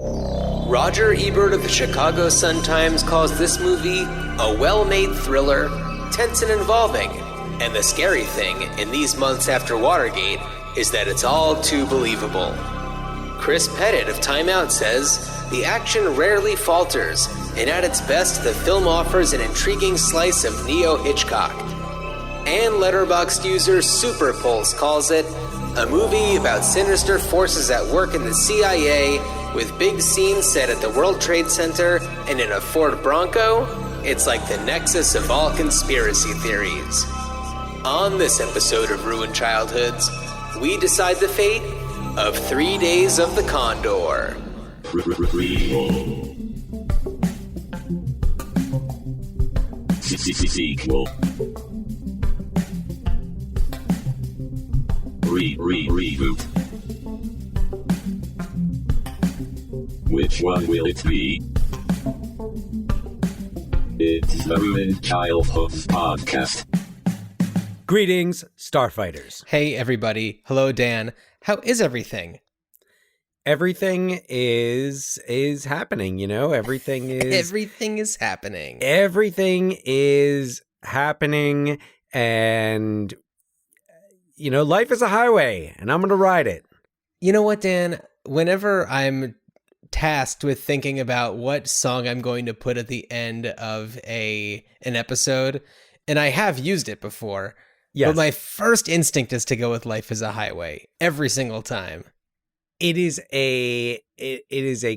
Roger Ebert of the Chicago Sun-Times calls this movie a well-made thriller, tense and involving. And the scary thing in these months after Watergate is that it's all too believable. Chris Pettit of Time Out says, the action rarely falters, and at its best, the film offers an intriguing slice of neo-Hitchcock. And Letterboxd user Superpulse calls it a movie about sinister forces at work in the CIA with big scenes set at the World Trade Center and in a Ford Bronco. It's like the nexus of all conspiracy theories. On this episode of Ruined Childhoods, we decide the fate of 3 Days of the Condor. Sequel. Reboot. Which one will it be? It's the Ruined Childhoods podcast. Greetings, Starfighters. Hey, everybody. Hello, Dan. How is everything? Everything is happening, you know? Everything is happening. Everything is happening, and, you know, life is a highway, and I'm going to ride it. You know what, Dan? Whenever I'm tasked with thinking about what song I'm going to put at the end of an episode, and I have used it before, yes, but my first instinct is to go with Life is a Highway every single time. It is a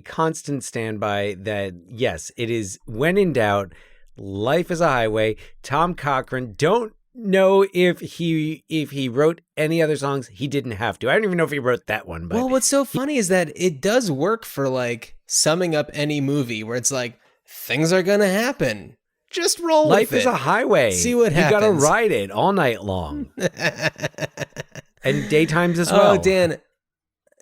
constant standby that, yes, it is, when in doubt, Life is a Highway. Tom Cochrane, don't know if he wrote any other songs. He didn't have to. I don't even know if he wrote that one. But well, what's so funny is that it does work for, like, summing up any movie where it's like, things are gonna happen. Just roll with it. Life is a highway. See what happens. You gotta ride it all night long. And daytimes as well. Oh, Dan.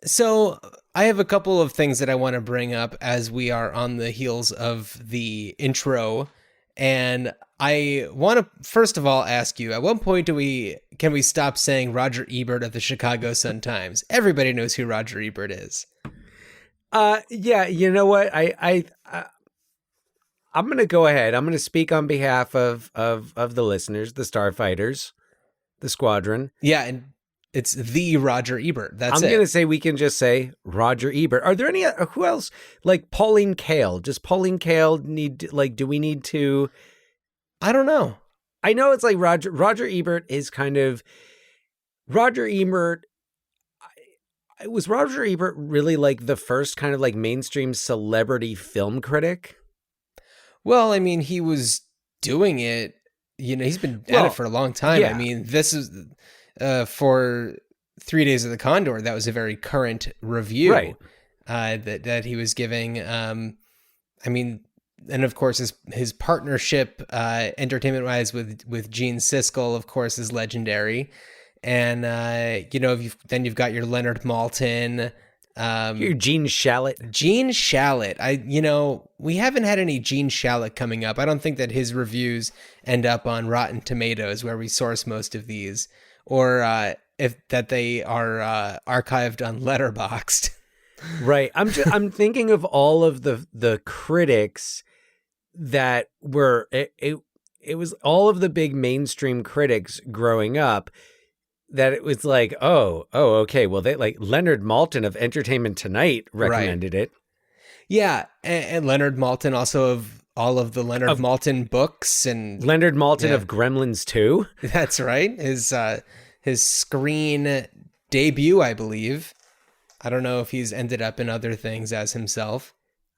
So I have a couple of things that I want to bring up as we are on the heels of the intro. And I want to, first of all, ask you, at what point can we stop saying Roger Ebert of the Chicago Sun-Times? Everybody knows who Roger Ebert is. Yeah, you know what? I'm going to go ahead. I'm going to speak on behalf of the listeners, the Starfighters, the Squadron. Yeah, and it's the Roger Ebert. That's it. I'm going to say we can just say Roger Ebert. Are there any, who else? Like Pauline Kael. Does Pauline Kael do we need to? I don't know. I know it's like Roger Ebert is kind of, Roger Ebert. Was Roger Ebert really like the first kind of like mainstream celebrity film critic? Well, I mean, he was doing it, you know, he's been at it for a long time. Yeah. I mean, this is for 3 Days of the Condor. That was a very current review, right? That he was giving. I mean, and of course his partnership, entertainment wise with Gene Siskel, of course, is legendary. And you know, you've got your Leonard Maltin. Your Gene Shalit. Gene Shalit. We haven't had any Gene Shalit coming up. I don't think that his reviews end up on Rotten Tomatoes, where we source most of these, or if that they are archived on Letterboxd. Right. I'm thinking of all of the critics that were it was all of the big mainstream critics growing up. That it was like, okay. Well, they like Leonard Maltin of Entertainment Tonight recommended it. Yeah, and Leonard Maltin also of all of the Leonard Maltin books, and Leonard Maltin of Gremlins 2. That's right. His screen debut, I believe. I don't know if he's ended up in other things as himself.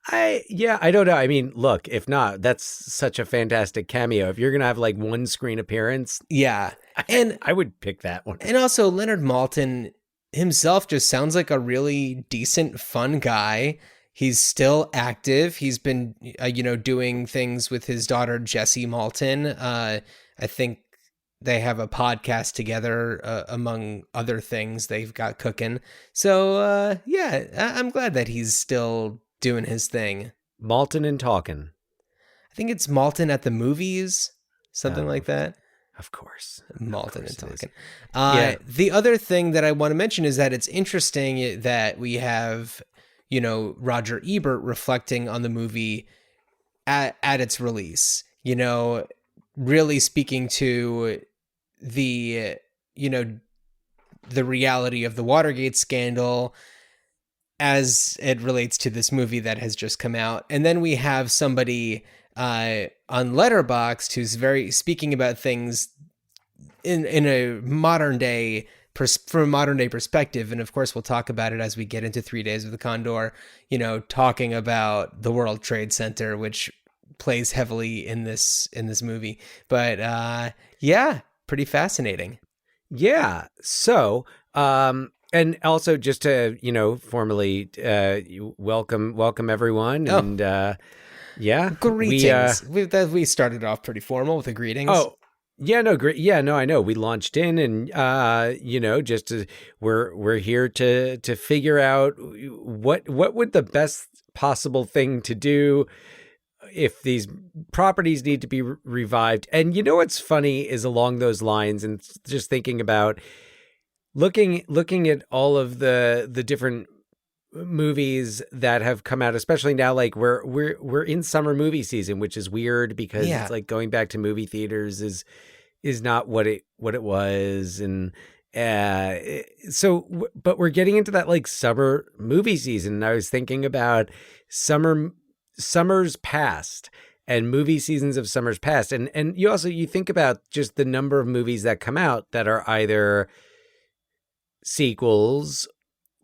I don't know. I mean, look, if not, that's such a fantastic cameo. If you're going to have like one screen appearance. Yeah. And I would pick that one. And also Leonard Maltin himself just sounds like a really decent, fun guy. He's still active. He's been, doing things with his daughter, Jessie Maltin. I think they have a podcast together, among other things they've got cooking. So, I'm glad that he's still doing his thing. Maltin and talking. I think it's Maltin at the movies, something like that. Of course. Maltin and talking. The other thing that I want to mention is that it's interesting that we have, Roger Ebert reflecting on the movie at its release, really speaking to the, the reality of the Watergate scandal as it relates to this movie that has just come out. And then we have somebody on Letterboxd who's speaking about things in a modern day from a modern day perspective. And of course, we'll talk about it as we get into 3 Days of the Condor, talking about the World Trade Center, which plays heavily in this movie. But yeah, pretty fascinating. Yeah. So, and also just to, formally welcome everyone. And yeah. Greetings. We started off pretty formal with the greetings. Oh, yeah, no, great. Yeah, no, I know. We launched in and, we're here to figure out what would the best possible thing to do if these properties need to be revived. And what's funny is along those lines, and just thinking about looking at all of the different movies that have come out, especially now, like we're in summer movie season, which is weird because it's like going back to movie theaters is not what it was. And but we're getting into that like summer movie season. And I was thinking about summers past and movie seasons of summers past. And you think about just the number of movies that come out that are either sequels,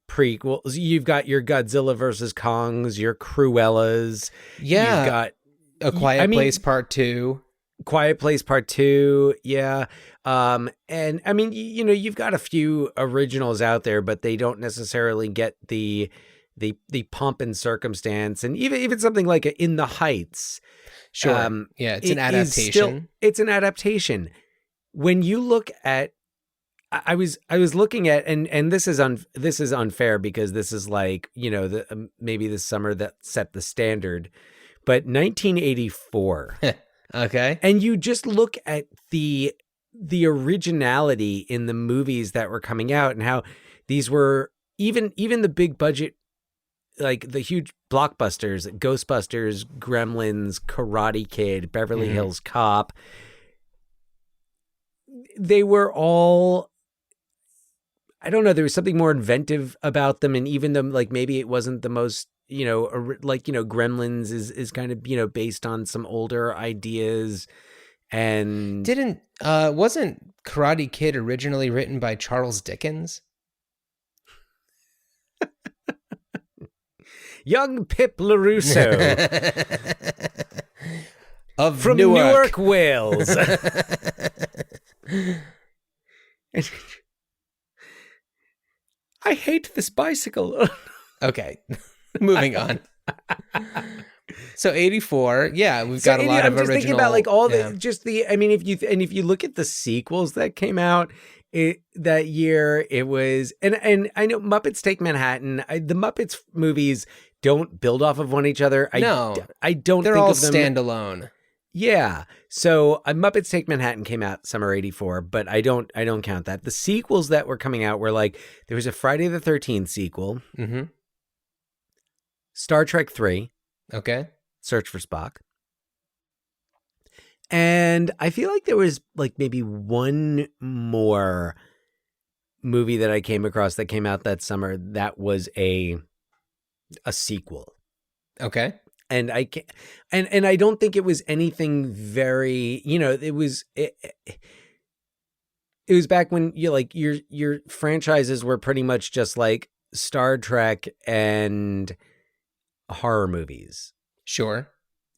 prequels. You've got your Godzilla versus Kongs, your Cruellas. Yeah. You've got A Quiet Place Part 2. Quiet Place Part 2. Yeah. And I mean, you've got a few originals out there, but they don't necessarily get the pomp and circumstance. And even something like In the Heights. Sure. It's an adaptation. It's an adaptation. When you look at, I was looking at, and this is unfair because this is like, maybe the summer that set the standard, but 1984. Okay. And you just look at the originality in the movies that were coming out and how these were even the big budget, like the huge blockbusters, Ghostbusters, Gremlins, Karate Kid, Beverly Hills Cop. They were all, I don't know, there was something more inventive about them. And even though like maybe it wasn't the most, Gremlins is kind of, based on some older ideas. And wasn't Karate Kid originally written by Charles Dickens? Young Pip LaRusso from Newark, Wales. I hate this bicycle. Okay, moving on. So 84, yeah, we've got a lot of original. I'm just thinking about like all I mean, if you look at the sequels that came out that year, it was, and I know Muppets Take Manhattan. The Muppets movies don't build off of one each other. I don't. They're think all of them standalone. Yeah. So Muppets Take Manhattan came out summer 84, but I don't count that. The sequels that were coming out were like, there was a Friday the 13th sequel. Mm-hmm. Star Trek 3. Okay. Search for Spock. And I feel like there was like maybe one more movie that I came across that came out that summer that was a sequel. Okay. And I can't, and I don't think it was anything very, it was back when your franchises were pretty much just like Star Trek and horror movies. Sure.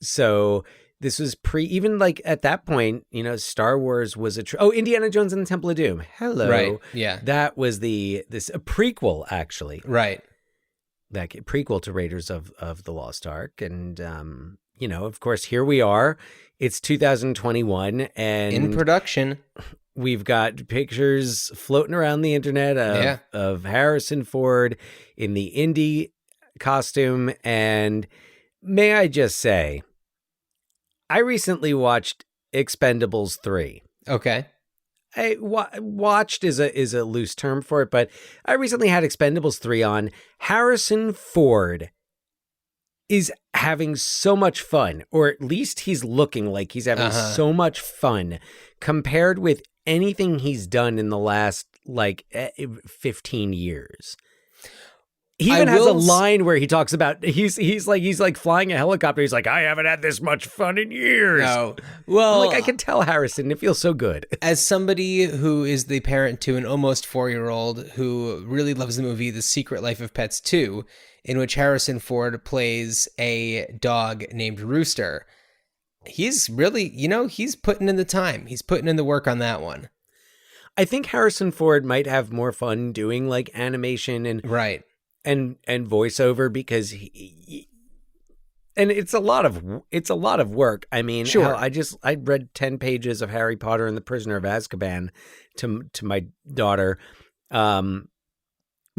So this was even like at that point, Star Wars was Indiana Jones and the Temple of Doom. Hello. Right. Yeah. That was a prequel actually. Right. That prequel to Raiders of the Lost Ark. And, of course, here we are. It's 2021 and in production. We've got pictures floating around the internet of Harrison Ford in the Indy costume. And may I just say, I recently watched Expendables 3. Okay. Watched is a loose term for it, but I recently had Expendables 3 on. Harrison Ford is having so much fun, or at least he's looking like he's having so much fun compared with anything he's done in the last 15 years. He even has a line where he talks about he's like flying a helicopter. He's like, I haven't had this much fun in years. No. Well, I can tell Harrison. It feels so good. As somebody who is the parent to an almost 4-year-old who really loves the movie The Secret Life of Pets 2, in which Harrison Ford plays a dog named Rooster, he's really, he's putting in the time. He's putting in the work on that one. I think Harrison Ford might have more fun doing like animation and right. and voiceover because and it's a lot of work. I mean, sure. I read 10 pages of Harry Potter and the Prisoner of Azkaban to my daughter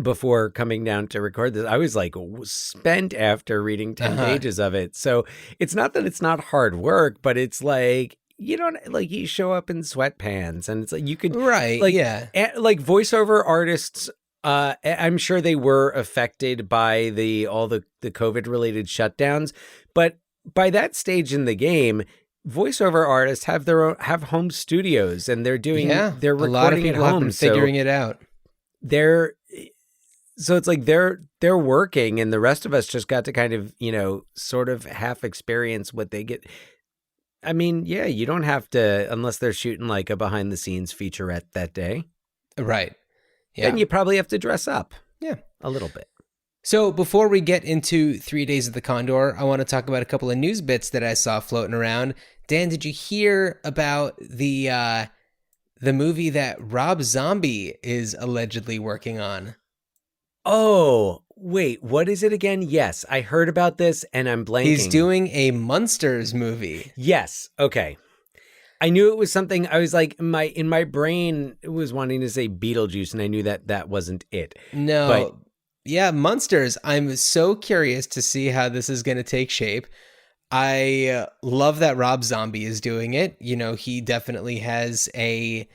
before coming down to record this. I was like spent after reading 10 pages of it. So it's not that it's not hard work, but it's like, you show up in sweatpants and it's like you could like voiceover artists. I'm sure they were affected by all the COVID related shutdowns, but by that stage in the game, voiceover artists have have home studios and they're recording a lot of people at home, have been figuring it out. So it's like they're working, and the rest of us just got to kind of sort of half experience what they get. I mean, yeah, you don't have to unless they're shooting like a behind the scenes featurette that day, right? Yeah. Then you probably have to dress up. Yeah. A little bit. So before we get into 3 Days of the Condor, I want to talk about a couple of news bits that I saw floating around. Dan, did you hear about the movie that Rob Zombie is allegedly working on? Oh, wait, what is it again? Yes, I heard about this and I'm blanking. He's doing a Munsters movie. Yes. Okay. I knew it was something. I was like, in my brain, it was wanting to say Beetlejuice, and I knew that wasn't it. No, but yeah, Munsters. I'm so curious to see how this is going to take shape. I love that Rob Zombie is doing it. He definitely has a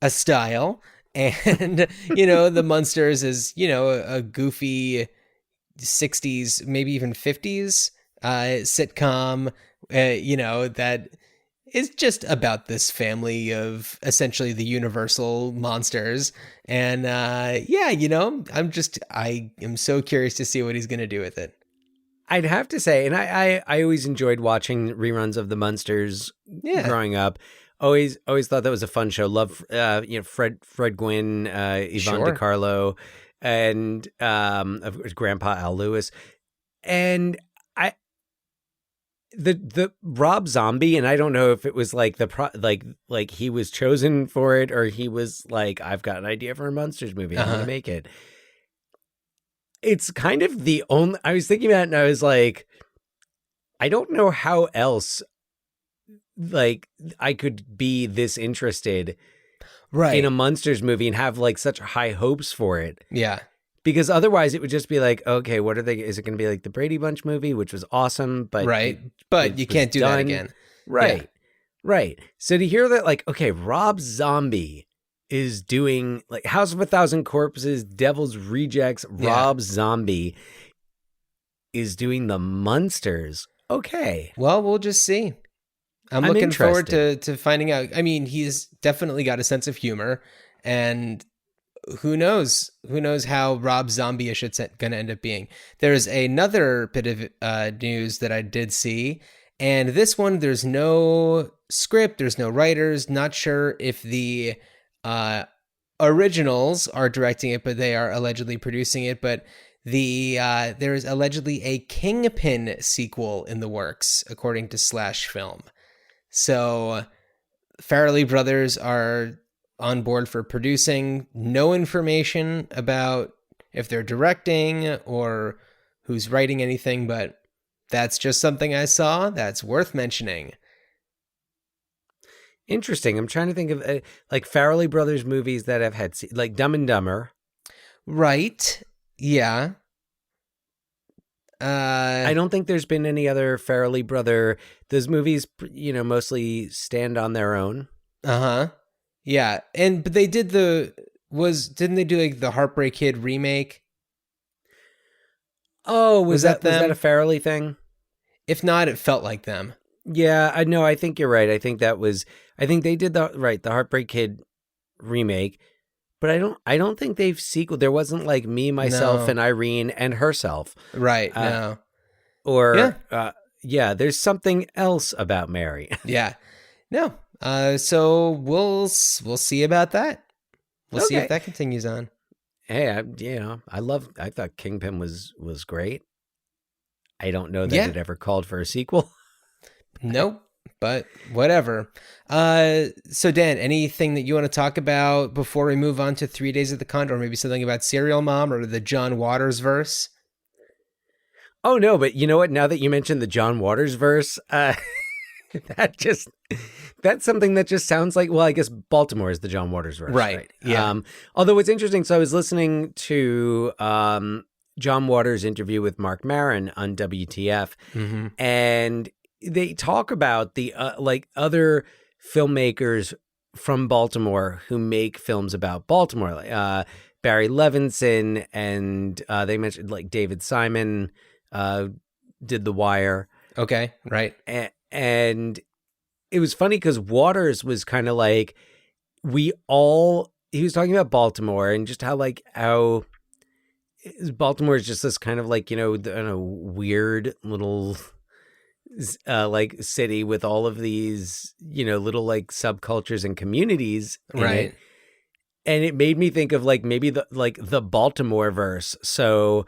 style, and the Munsters is a goofy 60s, maybe even 50s sitcom. That. It's just about this family of essentially the universal monsters. And I am so curious to see what he's going to do with it. I'd have to say, and I always enjoyed watching reruns of the Munsters growing up. Always thought that was a fun show. Love, Fred Gwynn, Yvonne DiCarlo, and of course, Grandpa Al Lewis. And the Rob Zombie, and I don't know if it was like like he was chosen for it or he was like, I've got an idea for a Monsters movie. I'm gonna make it. It's kind of the only. I was thinking about it, and I was like, I don't know how else like I could be this interested in a Monsters movie and have like such high hopes for it. Yeah. Because otherwise it would just be like, okay, what are they? Is it going to be like the Brady Bunch movie, which was awesome, but but you can't do that again, right? Right. So to hear that, like, okay, Rob Zombie is doing like House of a Thousand Corpses, Devil's Rejects. Rob Zombie is doing the Munsters. Okay, well, we'll just see. I'm looking forward to finding out. I mean, he's definitely got a sense of humor, and who knows how Rob Zombie-ish it's going to end up being. There's another bit of news that I did see, and this one, there's no script, there's no writers, not sure if the originals are directing it, but they are allegedly producing it, but there is allegedly a Kingpin sequel in the works, according to Slash Film. So Farrelly Brothers are on board for producing. No information about if they're directing or who's writing anything, but that's just something I saw that's worth mentioning. Interesting. I'm trying to think of like Farrelly Brothers movies that have had like Dumb and Dumber. Right. Yeah. I don't think there's been any other Farrelly Brother. Those movies, mostly stand on their own. Uh-huh. Yeah, but they didn't they do like the Heartbreak Kid remake? Oh, was that them? a Farrelly thing? If not, it felt like them. Yeah, I know. I think you're right. I think they did the Heartbreak Kid remake, but I don't think they've sequel. There wasn't like Me, Myself, and Irene and Herself. Right. No. Or there's something else about Mary. Yeah. No. So we'll see about that. We'll see if that continues on. Hey, I thought Kingpin was great. I don't know that it ever called for a sequel. Nope, but whatever. So Dan, anything that you want to talk about before we move on to 3 Days of the Condor, or maybe something about Serial Mom or the John Waters verse? Oh no, but you know what? Now that you mentioned the John Waters verse, that's something that just sounds like, well, I guess Baltimore is the John Waters verse, right? Yeah. Although it's interesting, so I was listening to John Waters' interview with Mark Maron on WTF, and they talk about the like other filmmakers from Baltimore who make films about Baltimore, like Barry Levinson, and they mentioned like David Simon did The Wire. Okay, right. And it was funny because Waters was kind of like, he was talking about Baltimore and just how Baltimore is just this kind of like, weird little like city with all of these, little like subcultures and communities. Right. And it made me think of like maybe the Baltimore verse. So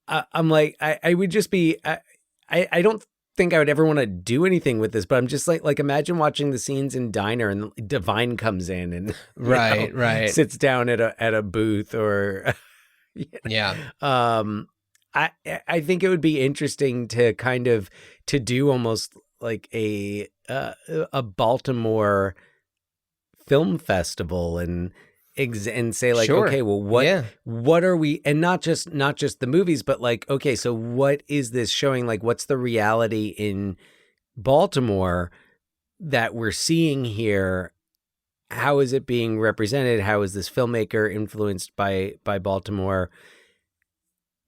I'm like, I would just be, I don't think I would ever want to do anything with this, but I'm just like imagine watching the scenes in Diner and Divine comes in and right sits down at a booth or yeah. I think it would be interesting to kind of to do almost like a Baltimore film festival and say like, sure. Okay, well, what are we, and not just the movies, but like, okay, so what is this showing? Like, what's the reality in Baltimore that we're seeing here? How is it being represented? How is this filmmaker influenced by Baltimore?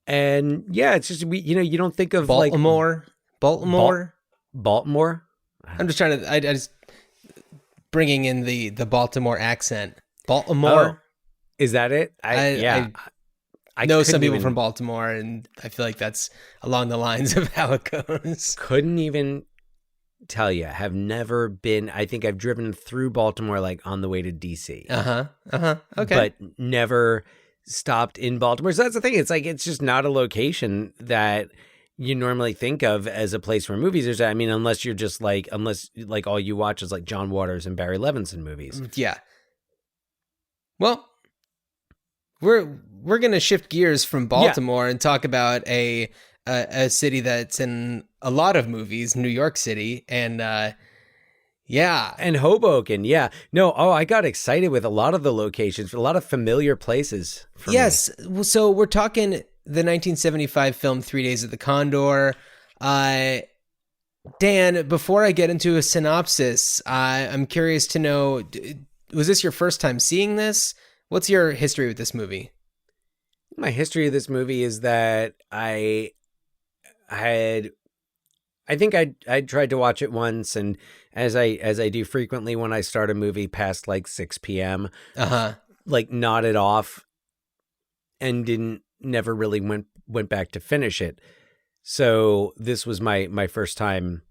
And yeah, it's just, you don't think of Baltimore. Baltimore. I'm just trying to, I just bringing in the Baltimore accent. Baltimore. Oh, is that it? I know some people from Baltimore, and I feel like that's along the lines of how it goes. Couldn't even tell you. Have never been. I think I've driven through Baltimore like on the way to DC. Okay. But never stopped in Baltimore. So that's the thing. It's like, it's just not a location that you normally think of as a place where movies are. I mean, unless all you watch is like John Waters and Barry Levinson movies. Yeah. Well, we're going to shift gears from Baltimore and talk about a city that's in a lot of movies, New York City, and and Hoboken. Yeah. No, I got excited with a lot of the locations, a lot of familiar places. Yes. Me. So we're talking the 1975 film 3 Days of the Condor. Dan, before I get into a synopsis, I'm curious to know, was this your first time seeing this? What's your history with this movie? My history of this movie is that I think I tried to watch it once, and as I do frequently when I start a movie past like 6 p.m., like nodded off and never really went back to finish it. So this was my first time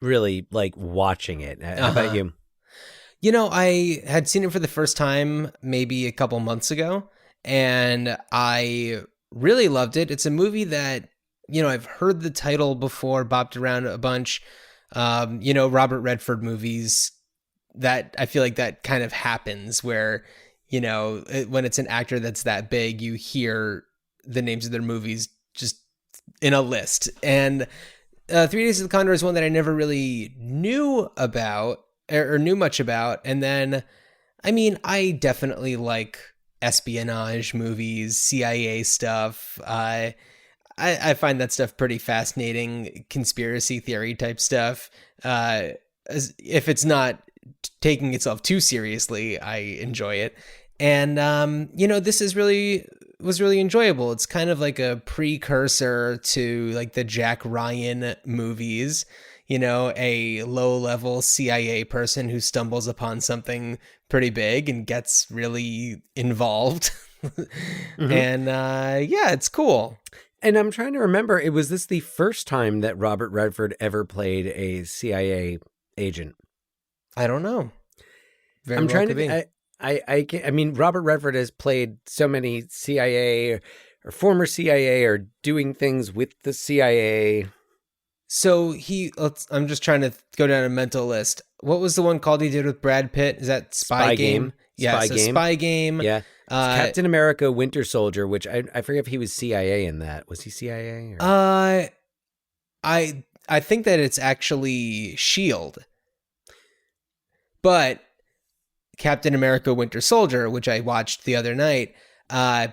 really like watching it. How about you? I had seen it for the first time maybe a couple months ago, and I really loved it. It's a movie that, I've heard the title before, bopped around a bunch. Robert Redford movies, that I feel like that kind of happens where, when it's an actor that's that big, you hear the names of their movies just in a list. And 3 Days of the Condor is one that I never really knew about or knew much about. And then, I mean, I definitely like espionage movies, CIA stuff. I find that stuff pretty fascinating, conspiracy theory type stuff. If it's not taking itself too seriously, I enjoy it. And, this was really enjoyable. It's kind of like a precursor to like the Jack Ryan movies, a low-level CIA person who stumbles upon something pretty big and gets really involved. Mm-hmm. And it's cool. And I'm trying to remember, was this the first time that Robert Redford ever played a CIA agent? I don't know. I'm trying to be. I mean, Robert Redford has played so many CIA or former CIA or doing things with the CIA. So I'm just trying to go down a mental list. What was the one called he did with Brad Pitt? Is that Spy Game? Yeah, Spy Game. Yeah. Captain America Winter Soldier, which I forget if he was CIA in that. Was he CIA? Or? I think that it's actually S.H.I.E.L.D. But Captain America Winter Soldier, which I watched the other night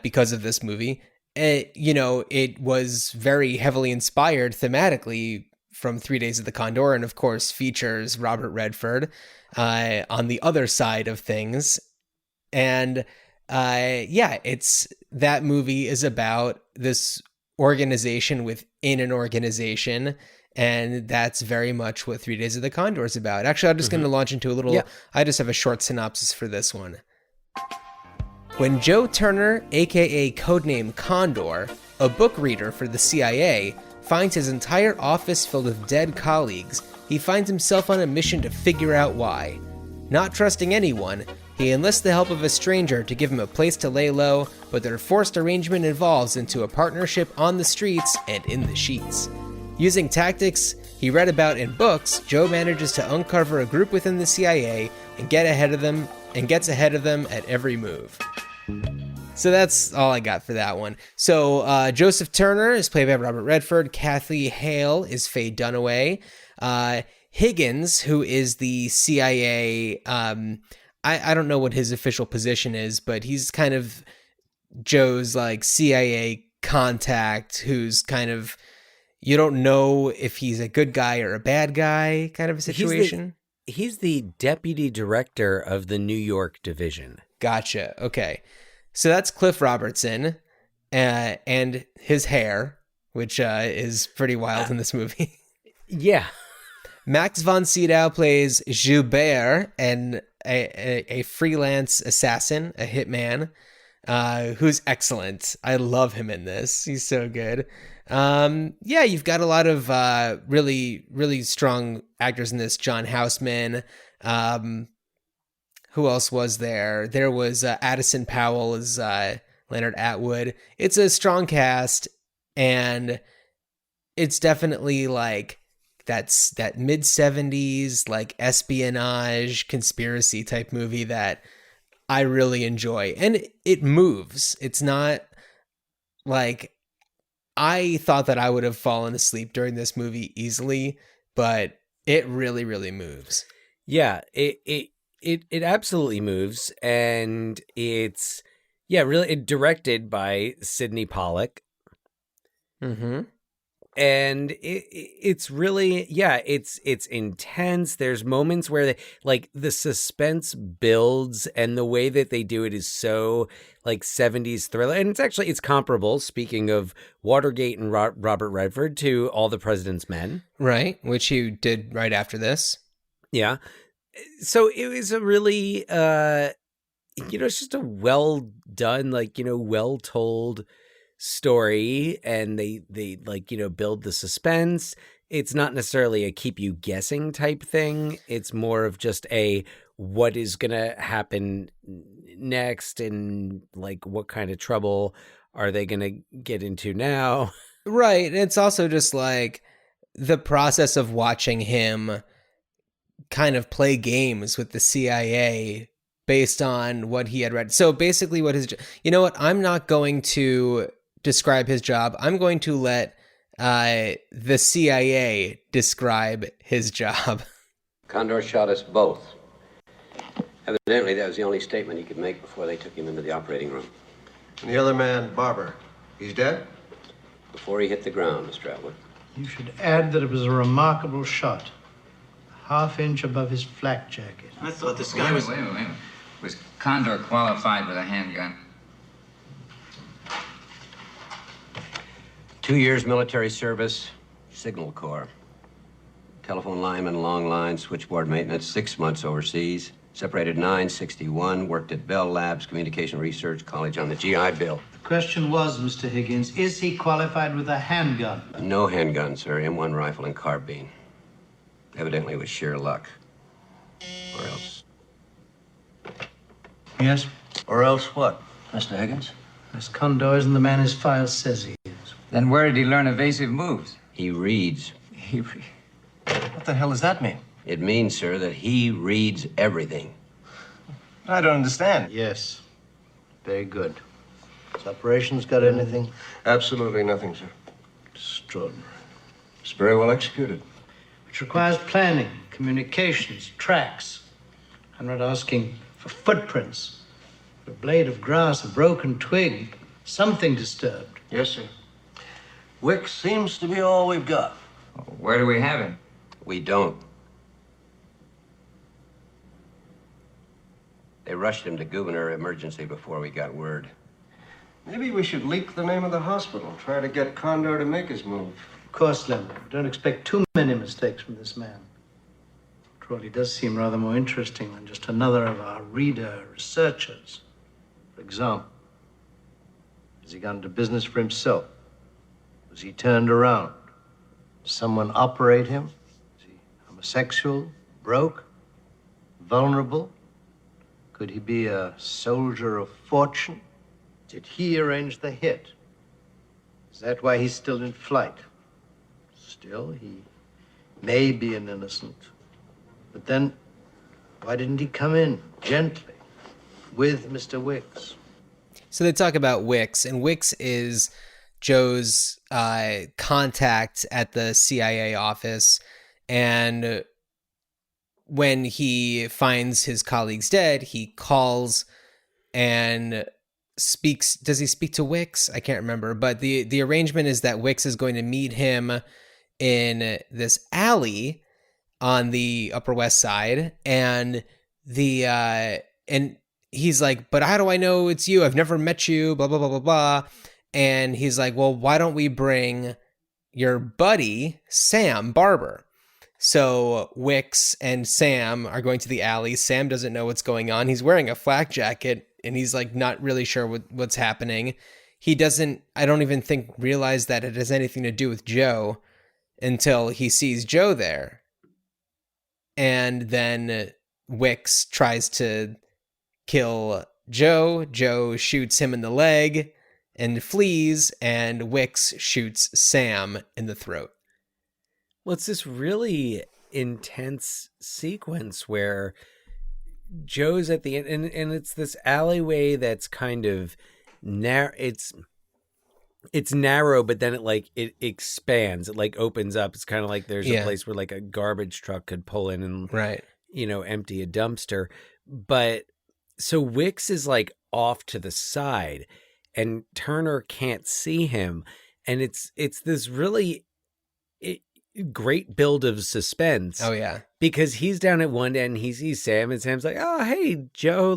because of this movie, it was very heavily inspired thematically from 3 Days of the Condor, and of course features Robert Redford on the other side of things. And that movie is about this organization within an organization, and that's very much what 3 Days of the Condor is about. Actually, I'm just going to launch into a little... Yeah. I just have a short synopsis for this one. When Joe Turner, a.k.a. codename Condor, a book reader for the CIA, finds his entire office filled with dead colleagues, he finds himself on a mission to figure out why. Not trusting anyone, he enlists the help of a stranger to give him a place to lay low, but their forced arrangement evolves into a partnership on the streets and in the sheets. Using tactics he read about in books, Joe manages to uncover a group within the CIA and gets ahead of them at every move. So that's all I got for that one. So Joseph Turner is played by Robert Redford. Kathy Hale is Faye Dunaway. Higgins, who is the CIA, I don't know what his official position is, but he's kind of Joe's like CIA contact who's kind of, you don't know if he's a good guy or a bad guy kind of a situation. He's the deputy director of the New York division. Gotcha. Okay. So that's Cliff Robertson and his hair, which is pretty wild in this movie. Yeah. Max von Sydow plays Gilbert, and a freelance assassin, a hitman, who's excellent. I love him in this. He's so good. You've got a lot of really, really strong actors in this. John Houseman. Who else was there? There was Addison Powell as Leonard Atwood. It's a strong cast, and it's definitely like that mid-70s like espionage conspiracy type movie that I really enjoy. And it moves. It's not like, I thought that I would have fallen asleep during this movie easily, but it really, really moves. Yeah, it absolutely moves, and it's really directed by Sidney Pollack. Mm-hmm. And it's really, it's intense. There's moments where the suspense builds, and the way that they do it is so like 70s thriller. And it's comparable, speaking of Watergate and Robert Redford, to All the President's Men. Right, which you did right after this. Yeah. So it was a really, it's just a well done, well told story, and they build the suspense. It's not necessarily a keep you guessing type thing. It's more of just a what is gonna happen next, and like what kind of trouble are they gonna get into now. Right. And it's also just like the process of watching him kind of play games with the CIA based on what he had read. So basically I'm not going to describe his job. I'm going to let the CIA describe his job. Condor shot us both. Evidently, that was the only statement he could make before they took him into the operating room. And the other man, Barber, he's dead? Before he hit the ground, Mr. Atwood. You should add that it was a remarkable shot. half-inch above his flak jacket. I thought this guy was... Wait a minute. Was Condor qualified with a handgun? 2 years military service, Signal Corps. Telephone lineman, long line, switchboard maintenance, 6 months overseas. Separated 9/61, worked at Bell Labs, Communication Research College on the GI Bill. The question was, Mr. Higgins, is he qualified with a handgun? No handgun, sir. M1 rifle and carbine. Evidently it was sheer luck. Or else. Yes? Or else what, Mr. Higgins? Miss Condor isn't the man his file says he is. Then where did he learn evasive moves? He reads. What the hell does that mean? It means, sir, that he reads everything. I don't understand. Yes. Very good. This operation's got anything? Absolutely nothing, sir. Extraordinary. It's very well executed. Which requires planning, communications, tracks. I'm not asking for footprints. A blade of grass, a broken twig, something disturbed. Yes, sir. Wicks seems to be all we've got. Where do we have him? We don't. They rushed him to Gouverneur emergency before we got word. Maybe we should leak the name of the hospital, try to get Condor to make his move. Of course, Len. Don't expect too many mistakes from this man. After all, he does seem rather more interesting than just another of our reader researchers. For example, has he gone into business for himself? Was he turned around? Did someone operate him? Is he homosexual, broke, vulnerable? Could he be a soldier of fortune? Did he arrange the hit? Is that why he's still in flight? Still, he may be an innocent. But then, why didn't he come in gently with Mr. Wicks? So they talk about Wicks, and Wicks is Joe's contact at the CIA office. And when he finds his colleagues dead, he calls and speaks. Does he speak to Wicks? I can't remember. But the arrangement is that Wicks is going to meet him in this alley on the Upper West Side, and and he's like, but how do I know it's you? I've never met you, blah, blah, blah, blah, blah. And he's like, well, why don't we bring your buddy, Sam Barber? So Wicks and Sam are going to the alley. Sam doesn't know what's going on. He's wearing a flak jacket, and he's like not really sure what's happening. He doesn't, I don't even think, realize that it has anything to do with Joe until he sees Joe there. And then Wicks tries to kill Joe. Joe shoots him in the leg and flees, and Wicks shoots Sam in the throat. Well, it's this really intense sequence where Joe's at the end, and it's this alleyway that's kind of narrow. It's narrow, but then it expands. It opens up. It's kind of like there's a place where a garbage truck could pull in and empty a dumpster. But so Wicks is off to the side, and Turner can't see him, and it's this really great build of suspense. Oh yeah, because he's down at one end, he sees Sam, and Sam's like, "Oh hey Joe,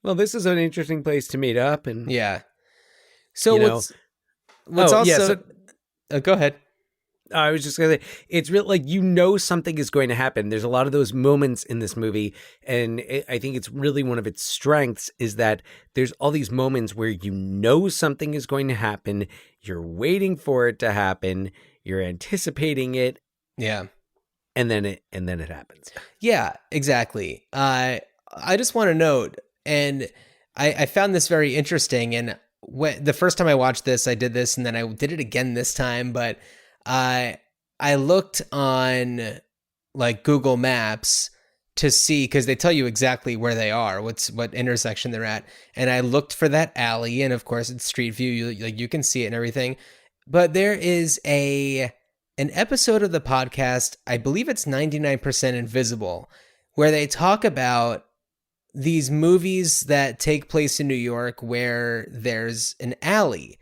well, this is an interesting place to meet up." And so what's also go ahead. I was just gonna say, it's real, something is going to happen. There's a lot of those moments in this movie, and I think it's really one of its strengths is that there's all these moments where something is going to happen. You're waiting for it to happen. You're anticipating it. Yeah. And then it happens. Yeah, exactly. I just want to note, and I found this very interesting. And the first time I watched this, I did this, and then I did it again this time. But I looked on Google Maps to see, because they tell you exactly where they are, what intersection they're at. And I looked for that alley, and of course it's street view. You can see it and everything. But there is an episode of the podcast, I believe it's 99% Invisible, where they talk about these movies that take place in New York where there's an alley.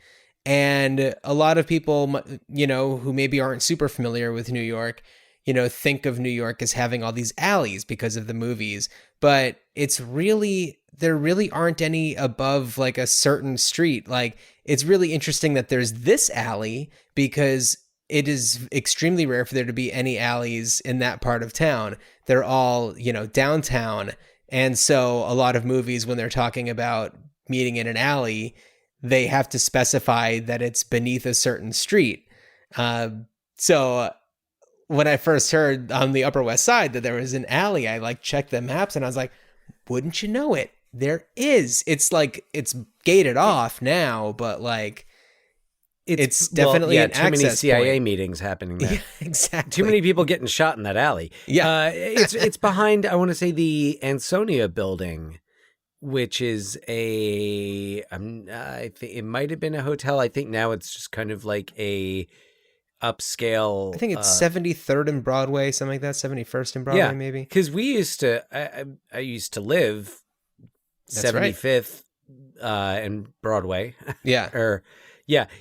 And a lot of people, you know, who maybe aren't super familiar with New York, you know, think of New York as having all these alleys because of the movies, but there really aren't any above like a certain street. Like, it's really interesting that there's this alley because it is extremely rare for there to be any alleys in that part of town. They're all, you know, downtown. And so a lot of movies, when they're talking about meeting in an alley, they have to specify that it's beneath a certain street. So when I first heard on the Upper West Side that there was an alley, I like checked the maps and I was like, wouldn't you know it? There is. It's like, it's gated off now, but like, it's definitely an too many access CIA point. meetings happening there. Yeah, exactly. Too many people getting shot in that alley. Yeah. It's behind, I want to say, the Ansonia building, which is I think it might have been a hotel. I think now it's just kind of like a upscale. I think it's 73rd and Broadway, something like that. 71st and Broadway, maybe. Because we used to, I used to live That's right. 75th and Broadway. Yeah.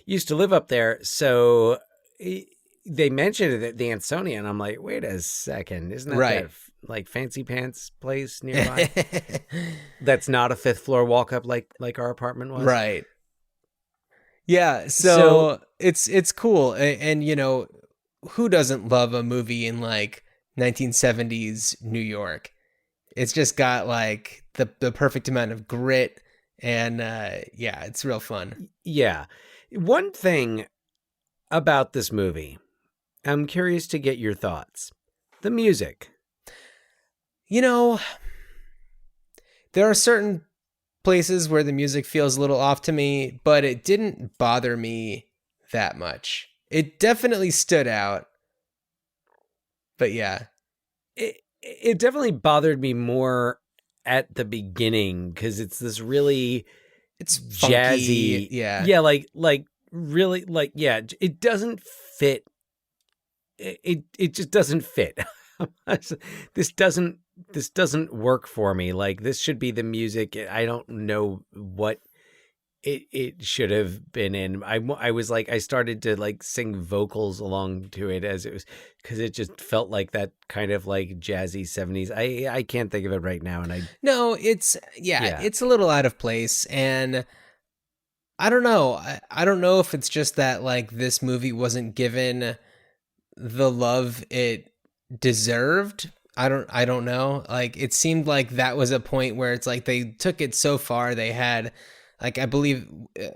Used to live up there. So they mentioned it, the Ansonia, and I'm like, wait a second, isn't that Right. that like fancy pants place nearby? That's not a fifth floor walk up like our apartment was. Right. Yeah. So it's cool. And, you know, who doesn't love a movie in like 1970s New York? It's just got like the perfect amount of grit, and yeah, it's real fun. Yeah. One thing about this movie, I'm curious to get your thoughts. The music. You know, there are certain places where the music feels a little off to me, but it didn't bother me that much. It definitely stood out. But yeah. It definitely bothered me more at the beginning because it's this really funky, jazzy. Yeah, like really, like, yeah, it doesn't fit. It just doesn't fit. This doesn't work for me. Like, this should be the music. I don't know what it should have been in. I was like, I started to like sing vocals along to it as it was, because it just felt like that kind of like jazzy 70s. I can't think of it right now, and No, it's a little out of place, and I don't know. I don't know if it's just that like this movie wasn't given the love it deserved. I don't know. Like, it seemed like that was a point where it's like they took it so far. They had, like, I believe,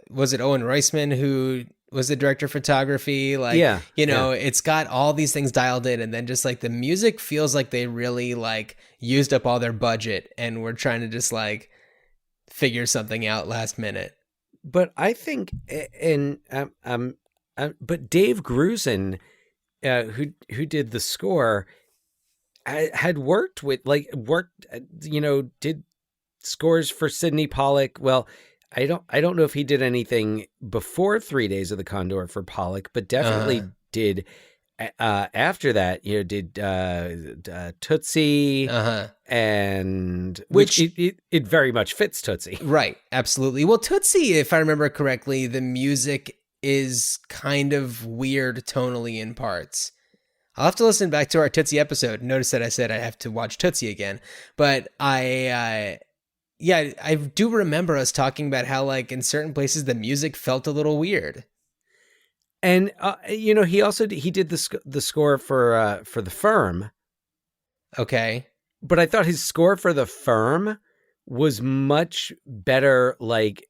was it Owen Reisman who was the director of photography? Like, it's got all these things dialed in, and then just like the music feels like they really like used up all their budget and were trying to just like figure something out last minute. But I think, but Dave Grusin, who did the score, had did scores for Sidney Pollack. Well, I don't know if he did anything before 3 Days of the Condor for Pollack, but definitely did after that. Did Tootsie, and which it very much fits Tootsie. Right, absolutely. Well, Tootsie, if I remember correctly, the music is kind of weird tonally in parts. I'll have to listen back to our Tootsie episode. Notice that I said I have to watch Tootsie again, but I do remember us talking about how like in certain places the music felt a little weird. And he also did the score for The Firm. Okay, but I thought his score for The Firm was much better, like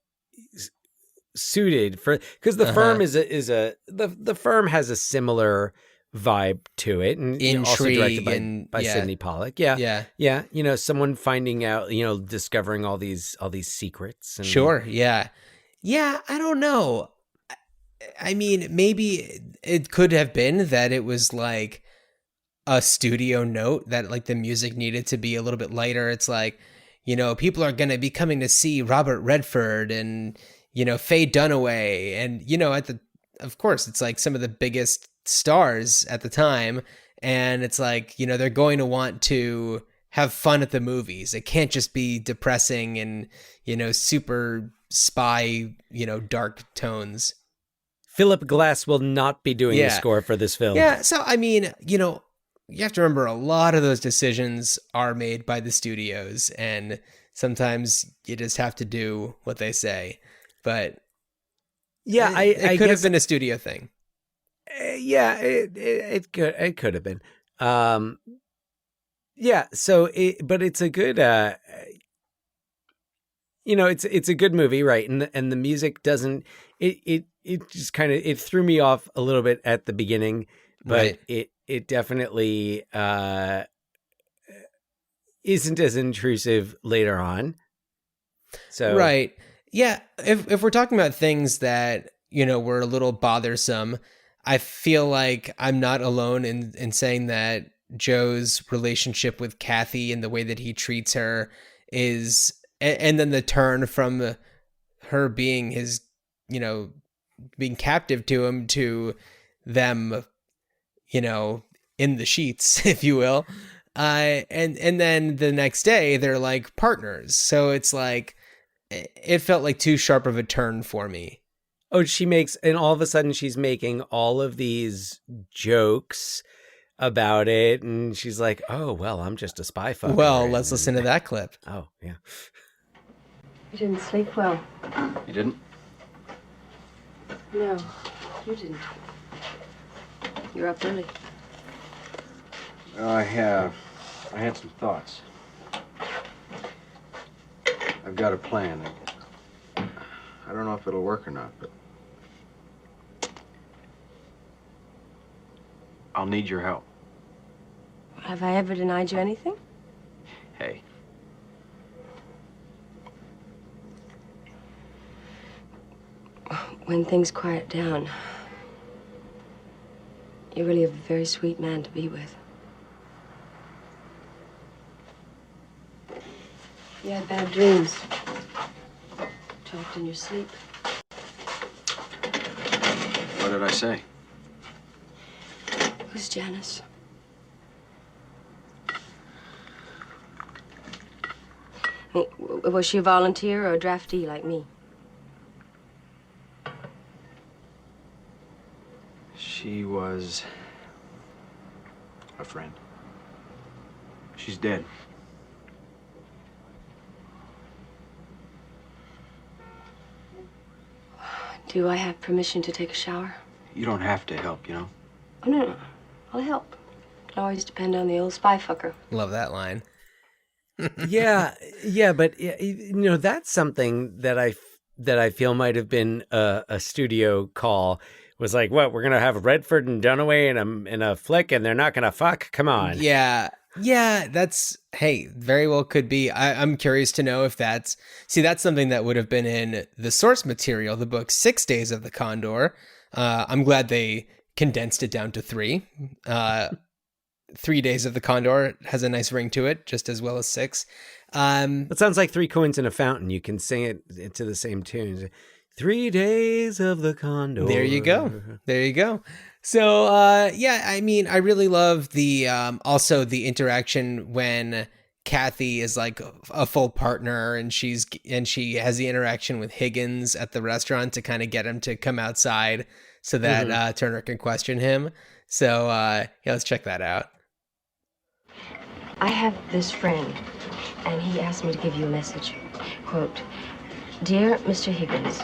suited for, because The Firm the Firm has a similar vibe to it, and also directed by Sidney Pollack. Yeah. Someone finding out, discovering all these secrets. And, sure. Yeah. I don't know. I mean, maybe it could have been that it was like a studio note that like the music needed to be a little bit lighter. It's like, people are going to be coming to see Robert Redford and, Faye Dunaway, and, of course, it's like some of the biggest stars at the time, and it's like, they're going to want to have fun at the movies. It can't just be depressing and super spy dark tones. Philip Glass will not be doing the score for this film. Yeah, so I mean, you have to remember a lot of those decisions are made by the studios, and sometimes you just have to do what they say. But yeah, it could have been a studio thing. Yeah, it could have been. Yeah, so but it's a good it's a good movie, right? And the music doesn't it just kind of it threw me off a little bit at the beginning, but Right. it definitely isn't as intrusive later on. So Right. Yeah, if we're talking about things that, were a little bothersome, I feel like I'm not alone in saying that Joe's relationship with Kathy and the way that he treats her is, and then the turn from her being his, being captive to him to them, in the sheets, if you will. And then the next day they're like partners. So it's like, it felt like too sharp of a turn for me. Oh, and all of a sudden she's making all of these jokes about it, and she's like, "Oh, well, I'm just a spy fucker." Well, let's listen to that clip. Oh, yeah. You didn't sleep well. You didn't? No, you didn't. You're up early. I had some thoughts. I've got a plan. I don't know if it'll work or not, but I'll need your help. Have I ever denied you anything? Hey. When things quiet down, you're really a very sweet man to be with. You had bad dreams. Talked in your sleep. What did I say? Who's Janice? Was she a volunteer or a draftee like me? She was a friend. She's dead. Do I have permission to take a shower? You don't have to help, you know? Oh, no. I'll help. Can always depend on the old spy fucker. Love that line. yeah, but that's something that I feel might have been a studio call. Was like, what, we're gonna have Redford and Dunaway in a flick, and they're not gonna fuck? Come on. Yeah, that's, hey, very well could be. I'm curious to know if that's something that would have been in the source material, the book 6 Days of the Condor. I'm glad they condensed it down to 3. 3 Days of the Condor has a nice ring to it, just as well as 6. It sounds like 3 coins in a fountain. You can sing it to the same tune. 3 Days of the Condor. There you go. So, I mean, I really love the also the interaction when Kathy is like a full partner, and she has the interaction with Higgins at the restaurant to kind of get him to come outside so that Turner can question him. So, let's check that out. I have this friend, and he asked me to give you a message. Quote, "Dear Mr. Higgins,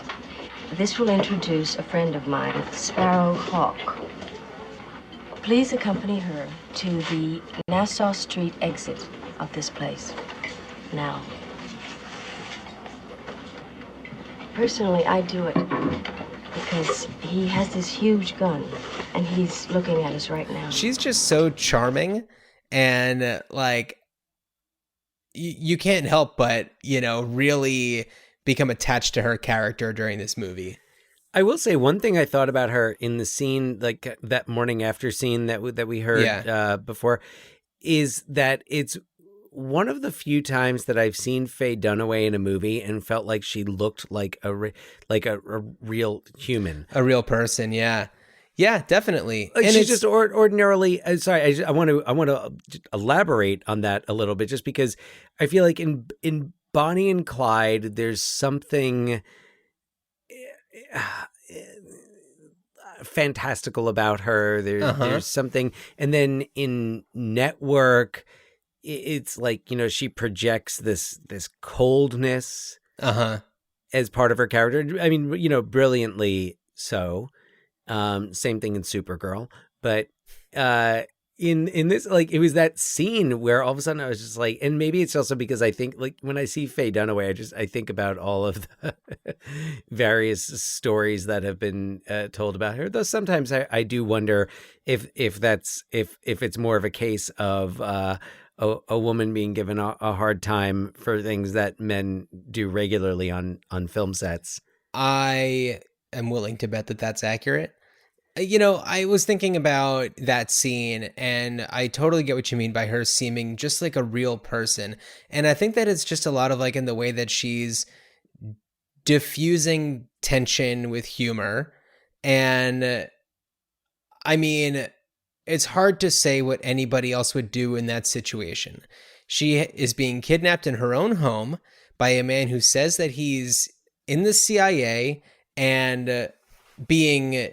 this will introduce a friend of mine, Sparrow Hawk. Please accompany her to the Nassau Street exit of this place. Now." Personally, I do it because he has this huge gun, and he's looking at us right now. She's just so charming, and like you can't help but really become attached to her character during this movie. I will say one thing I thought about her in the scene, like that morning after scene that we heard before, is that it's one of the few times that I've seen Faye Dunaway in a movie and felt like she looked like a real human, a real person. Yeah, definitely. Like, and she's just ordinarily. Sorry, I want to elaborate on that a little bit, just because I feel like in Bonnie and Clyde, there's something. fantastical about her. There's something, and then in Network, it's like, you know, she projects this coldness as part of her character. I mean, you know, brilliantly so. Same thing in Supergirl, but in this, like, it was that scene where all of a sudden I was just like, and maybe it's also because I think, like, when I see Faye Dunaway, I think about all of the various stories that have been told about her. Though sometimes I do wonder if it's more of a case of a woman being given a hard time for things that men do regularly on film sets. I am willing to bet that that's accurate. You know, I was thinking about that scene, and I totally get what you mean by her seeming just like a real person. And I think that it's just a lot of like in the way that she's diffusing tension with humor. And I mean, it's hard to say what anybody else would do in that situation. She is being kidnapped in her own home by a man who says that he's in the CIA and being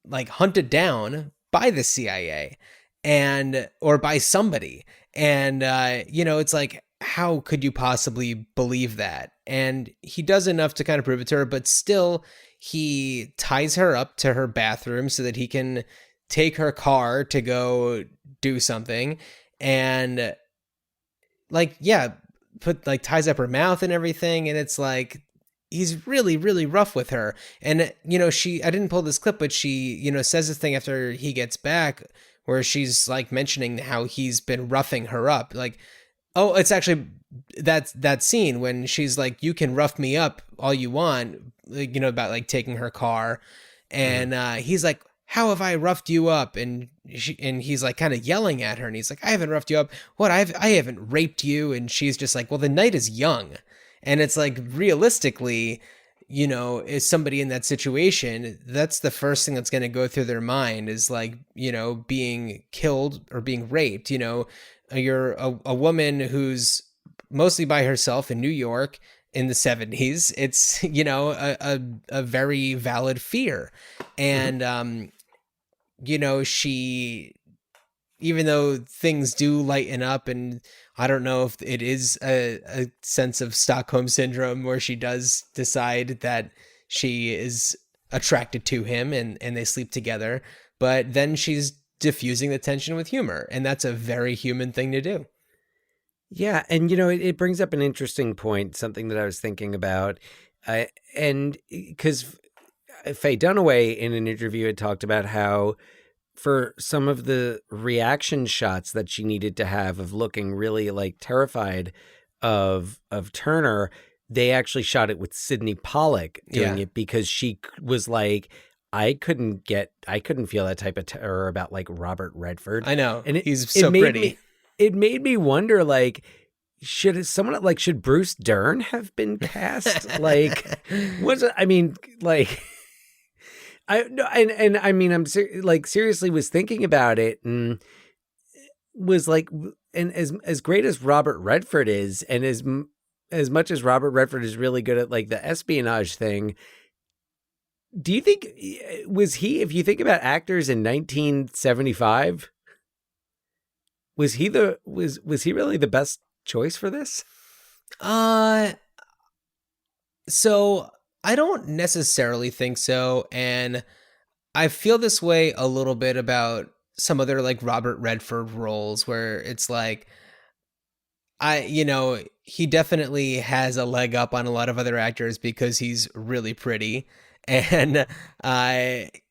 like hunted down by the CIA or by somebody. And, you know, it's like, how could you possibly believe that? And he does enough to kind of prove it to her, but still he ties her up to her bathroom so that he can take her car to go do something. And like, yeah, ties up her mouth and everything. And it's like, he's really, really rough with her. And, you know, I didn't pull this clip, but she, you know, says this thing after he gets back where she's like mentioning how he's been roughing her up. Like, oh, it's actually that scene when she's like, you can rough me up all you want, like, you know, about like taking her car. And he's like, how have I roughed you up? And he's like kind of yelling at her. And he's like, I haven't roughed you up. What? I haven't raped you. And she's just like, well, the night is young. And it's like, realistically, you know, is somebody in that situation, that's the first thing that's going to go through their mind is like, you know, being killed or being raped. You know, you're a woman who's mostly by herself in New York in the 70s. It's, you know, a very valid fear. And, you know, she, even though things do lighten up, and I don't know if it is a sense of Stockholm syndrome where she does decide that she is attracted to him and they sleep together, but then she's diffusing the tension with humor. And that's a very human thing to do. Yeah. And, you know, it brings up an interesting point, something that I was thinking about. And because Faye Dunaway in an interview had talked about how for some of the reaction shots that she needed to have of looking really like terrified of Turner, they actually shot it with Sidney Pollack doing it because she was like, I couldn't feel that type of terror about like Robert Redford. I know. And he's so pretty. It made me wonder, like, should Bruce Dern have been cast? Like, I mean, like, I'm seriously was thinking about it and was like, and as great as Robert Redford is, and as much as Robert Redford is really good at like the espionage thing, do you think if you think about actors in 1975, was he really the best choice for this? So I don't necessarily think so. And I feel this way a little bit about some other like Robert Redford roles where it's like, he definitely has a leg up on a lot of other actors because he's really pretty. And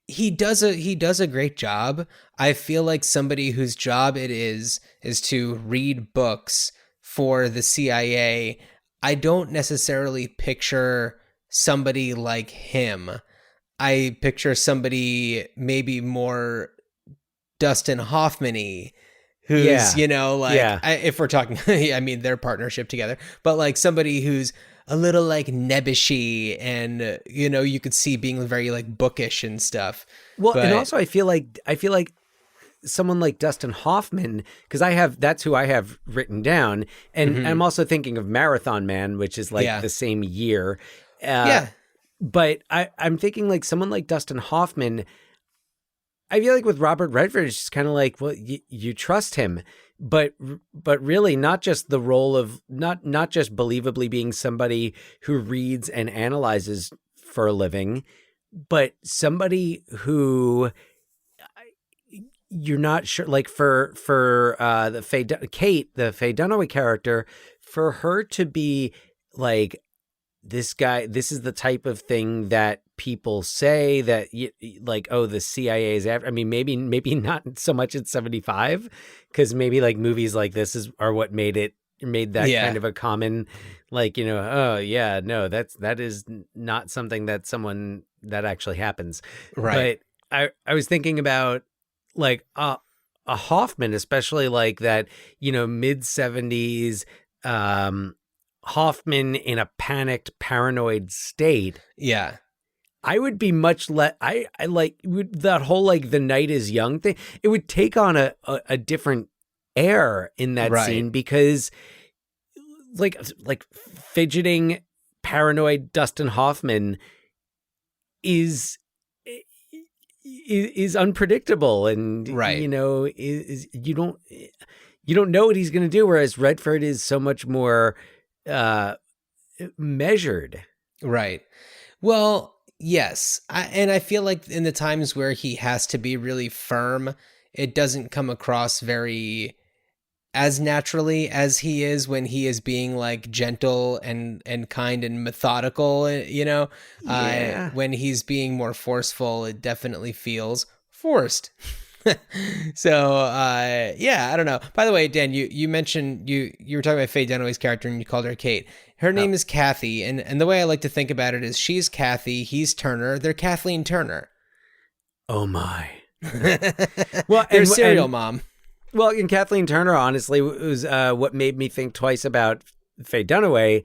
he does a great job. I feel like somebody whose job it is to read books for the CIA. I don't necessarily picture somebody like him. I picture somebody maybe more Dustin Hoffman-y, who's, if we're talking, I mean, their partnership together, but like somebody who's a little like nebbishy and, you could see being very like bookish and stuff. Well, and also I feel like someone like Dustin Hoffman, because that's who I have written down. And I'm also thinking of Marathon Man, which is like the same year. But I'm thinking like someone like Dustin Hoffman, I feel like with Robert Redford, it's just kind of like, well, you trust him, but really not just the role of not just believably being somebody who reads and analyzes for a living, but somebody who you're not sure, like for Kate, the Faye Dunaway character, for her to be like, this guy, this is the type of thing that people say that like, oh, the CIA is after. I mean, maybe not so much in 75, because maybe like movies like this are what made that kind of a common, like, oh yeah, no, that is not something that actually happens. Right. But I was thinking about like a Hoffman, especially like that, mid 70s, Hoffman in a panicked, paranoid state. Yeah. I would be much less. I like that whole like the night is young thing. It would take on a different air in that scene, because like fidgeting, paranoid Dustin Hoffman is unpredictable, and is you don't know what he's going to do. Whereas Redford is so much more measured. Right. Well, yes. And I feel like in the times where he has to be really firm, it doesn't come across very as naturally as he is when he is being like gentle and kind and methodical, when he's being more forceful, it definitely feels forced. So, I don't know. By the way, Dan, you mentioned you were talking about Faye Dunaway's character and you called her Kate. Her name is Kathy. And the way I like to think about it is she's Kathy, he's Turner. They're Kathleen Turner. Oh my. Well, they're serial mom. Well, in Kathleen Turner, honestly, was what made me think twice about Faye Dunaway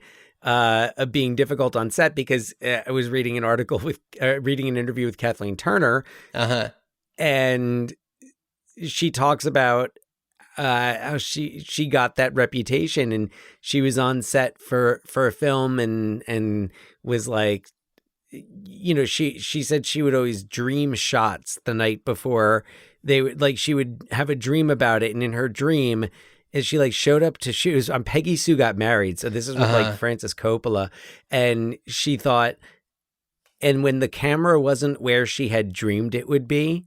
being difficult on set, because I was reading an interview with Kathleen Turner. And she talks about how she got that reputation, and she was on set for a film and was like, she said she would always dream shots the night before they would, like, she would have a dream about it. And in her dream, as she like showed up to shoot on Peggy Sue Got Married. So this is with like Francis Coppola, and she thought, and when the camera wasn't where she had dreamed it would be,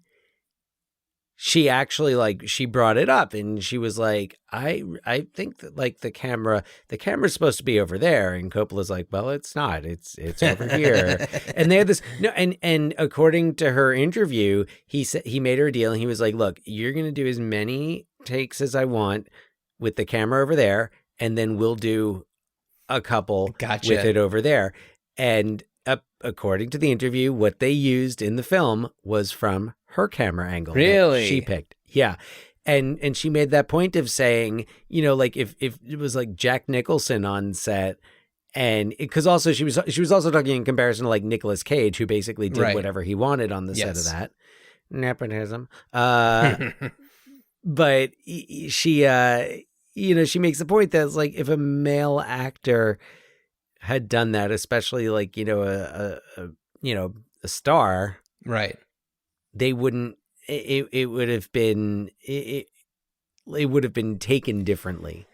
she actually like, she brought it up and she was like, I think that like the camera's supposed to be over there. And Coppola's like, well, it's not, it's over here. And they had this, and according to her interview, he said, he made her a deal and he was like, look, you're going to do as many takes as I want with the camera over there. And then we'll do a couple with it over there. And according to the interview, what they used in the film was from her camera angle. Really? She picked. Yeah. And she made that point of saying, like if it was like Jack Nicholson on set, and because also she was also talking in comparison to like Nicolas Cage, who basically did whatever he wanted on the set of that. Nepotism. But she, she makes the point that it's like, if a male actor had done that, especially like, a star, right, they wouldn't, it would have been, it would have been taken differently.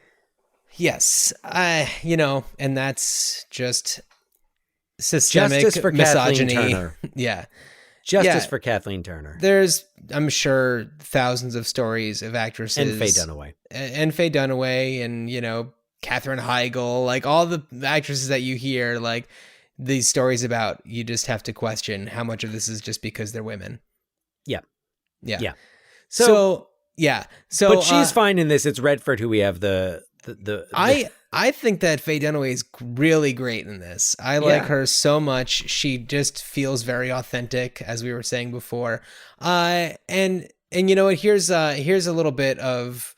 Yes. And that's just systemic justice for misogyny. Kathleen Turner. Yeah. Justice for Kathleen Turner. There's, I'm sure, thousands of stories of actresses. And Faye Dunaway. And Faye Dunaway and, Katherine Heigl, like all the actresses that you hear, like these stories about, you just have to question how much of this is just because they're women. Yeah. Yeah. Yeah. So yeah. So, but she's fine in this. It's Redford who we have I think that Faye Dunaway is really great in this. I like her so much. She just feels very authentic, as we were saying before. And you know what? Here's a little bit of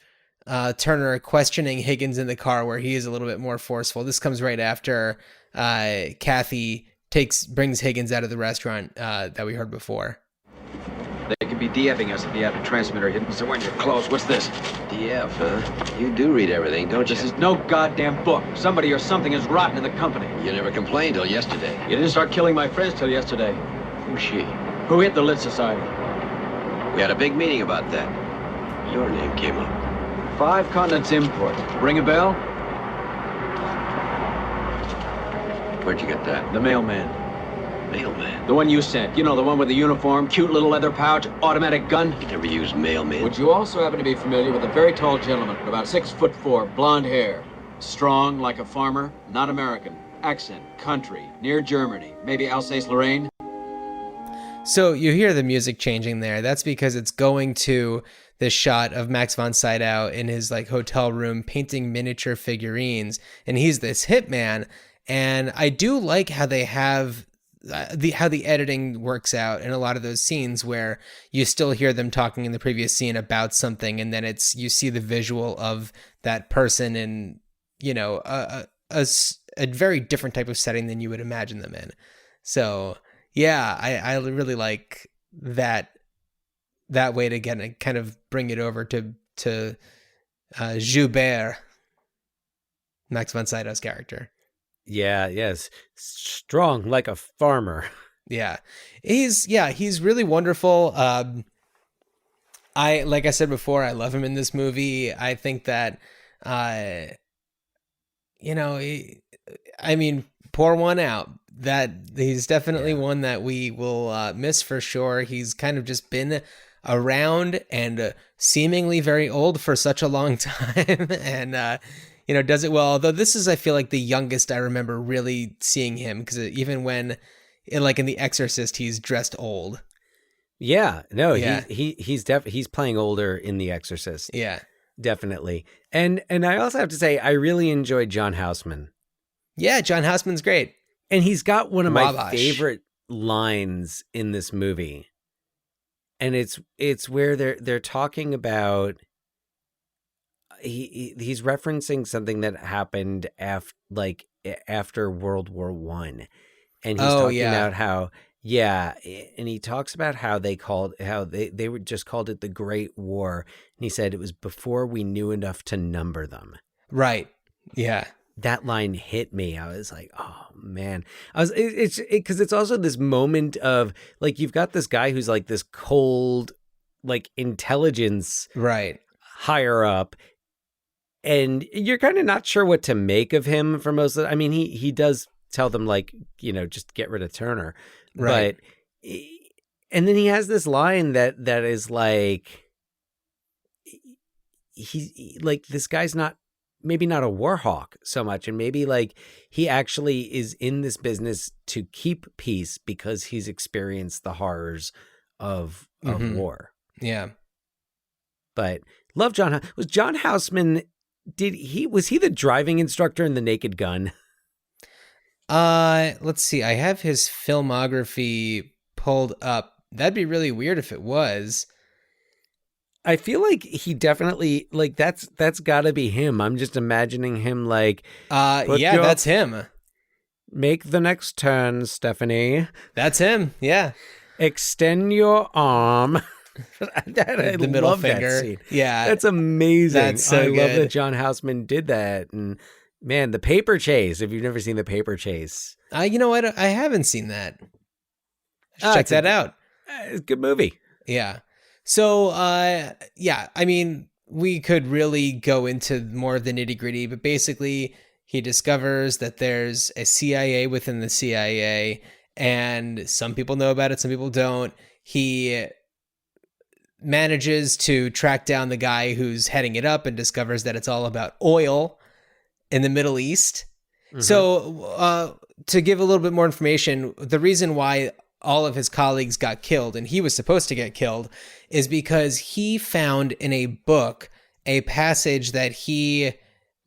Turner questioning Higgins in the car, where he is a little bit more forceful. This comes right after Kathy brings Higgins out of the restaurant that we heard before. They could be DFing us if the outer transmitter hidden somewhere in your clothes. What's this? DF, huh? You do read everything, don't you? This is no goddamn book. Somebody or something is rotten in the company. You never complained till yesterday. You didn't start killing my friends till yesterday. Who's she? Who hit the Lit Society? We had a big meeting about that. Your name came up. 5 Continents Import. Ring a bell? Where'd you get that? The mailman. Mailman? The one you sent. You know, the one with the uniform, cute little leather pouch, automatic gun. You never used mailman. Would you also happen to be familiar with a very tall gentleman, about 6'4", blonde hair, strong like a farmer, not American, accent, country, near Germany, maybe Alsace-Lorraine? So you hear the music changing there. That's because it's going to this shot of Max von Sydow in his like hotel room painting miniature figurines, and he's this hitman. And I do like how they have how the editing works out in a lot of those scenes where you still hear them talking in the previous scene about something, and then you see the visual of that person in, you know, a very different type of setting than you would imagine them in. So yeah, I really like that way to kind of bring it over to Joubert, Max von Sydow's character. Yeah, yes. Strong like a farmer. Yeah. He's really wonderful. Like I said before, I love him in this movie. I think that pour one out. That he's definitely one that we will miss for sure. He's kind of just been around and seemingly very old for such a long time, and does it well. Although this is, I feel like, the youngest I remember really seeing him, because even when, like in The Exorcist, he's dressed old. Yeah, no, yeah. he's playing older in The Exorcist. Yeah, definitely. And I also have to say, I really enjoyed John Houseman. Yeah, John Houseman's great. And he's got one of my Wabash. favorite lines in this movie. And it's where they're talking about he's referencing something that happened after World War I. And he's talking about how and he talks about how they were just called it the Great War. And he said it was before we knew enough to number them. Right. Yeah. That line hit me. I was like, oh man. Because it's also this moment of like, you've got this guy who's like this cold, like intelligence right higher up, and you're kind of not sure what to make of him for most of it. I mean, he does tell them, like, just get rid of Turner. Right. But, and then he has this line that is like, he's like, this guy's maybe not a war hawk so much. And maybe like he actually is in this business to keep peace because he's experienced the horrors of war. Yeah. But love John. Was John Houseman, was he the driving instructor in The Naked Gun? Let's see. I have his filmography pulled up. That'd be really weird if it was. I feel like he definitely, like, that's got to be him. I'm just imagining him like, that's him. Make the next turn, Stephanie. That's him. Yeah. Extend your arm. The middle finger. Yeah. That's amazing. That's so I good. love that John Houseman did that. And man, The Paper Chase, if you've never seen The Paper Chase. You know what? I haven't seen that. Check that out. It's a good movie. Yeah. So, I mean, we could really go into more of the nitty gritty, but basically he discovers that there's a CIA within the CIA, and some people know about it, some people don't. He manages to track down the guy who's heading it up and discovers that it's all about oil in the Middle East. Mm-hmm. So, to give a little bit more information, the reason why all of his colleagues got killed, and he was supposed to get killed, is because he found in a book a passage that he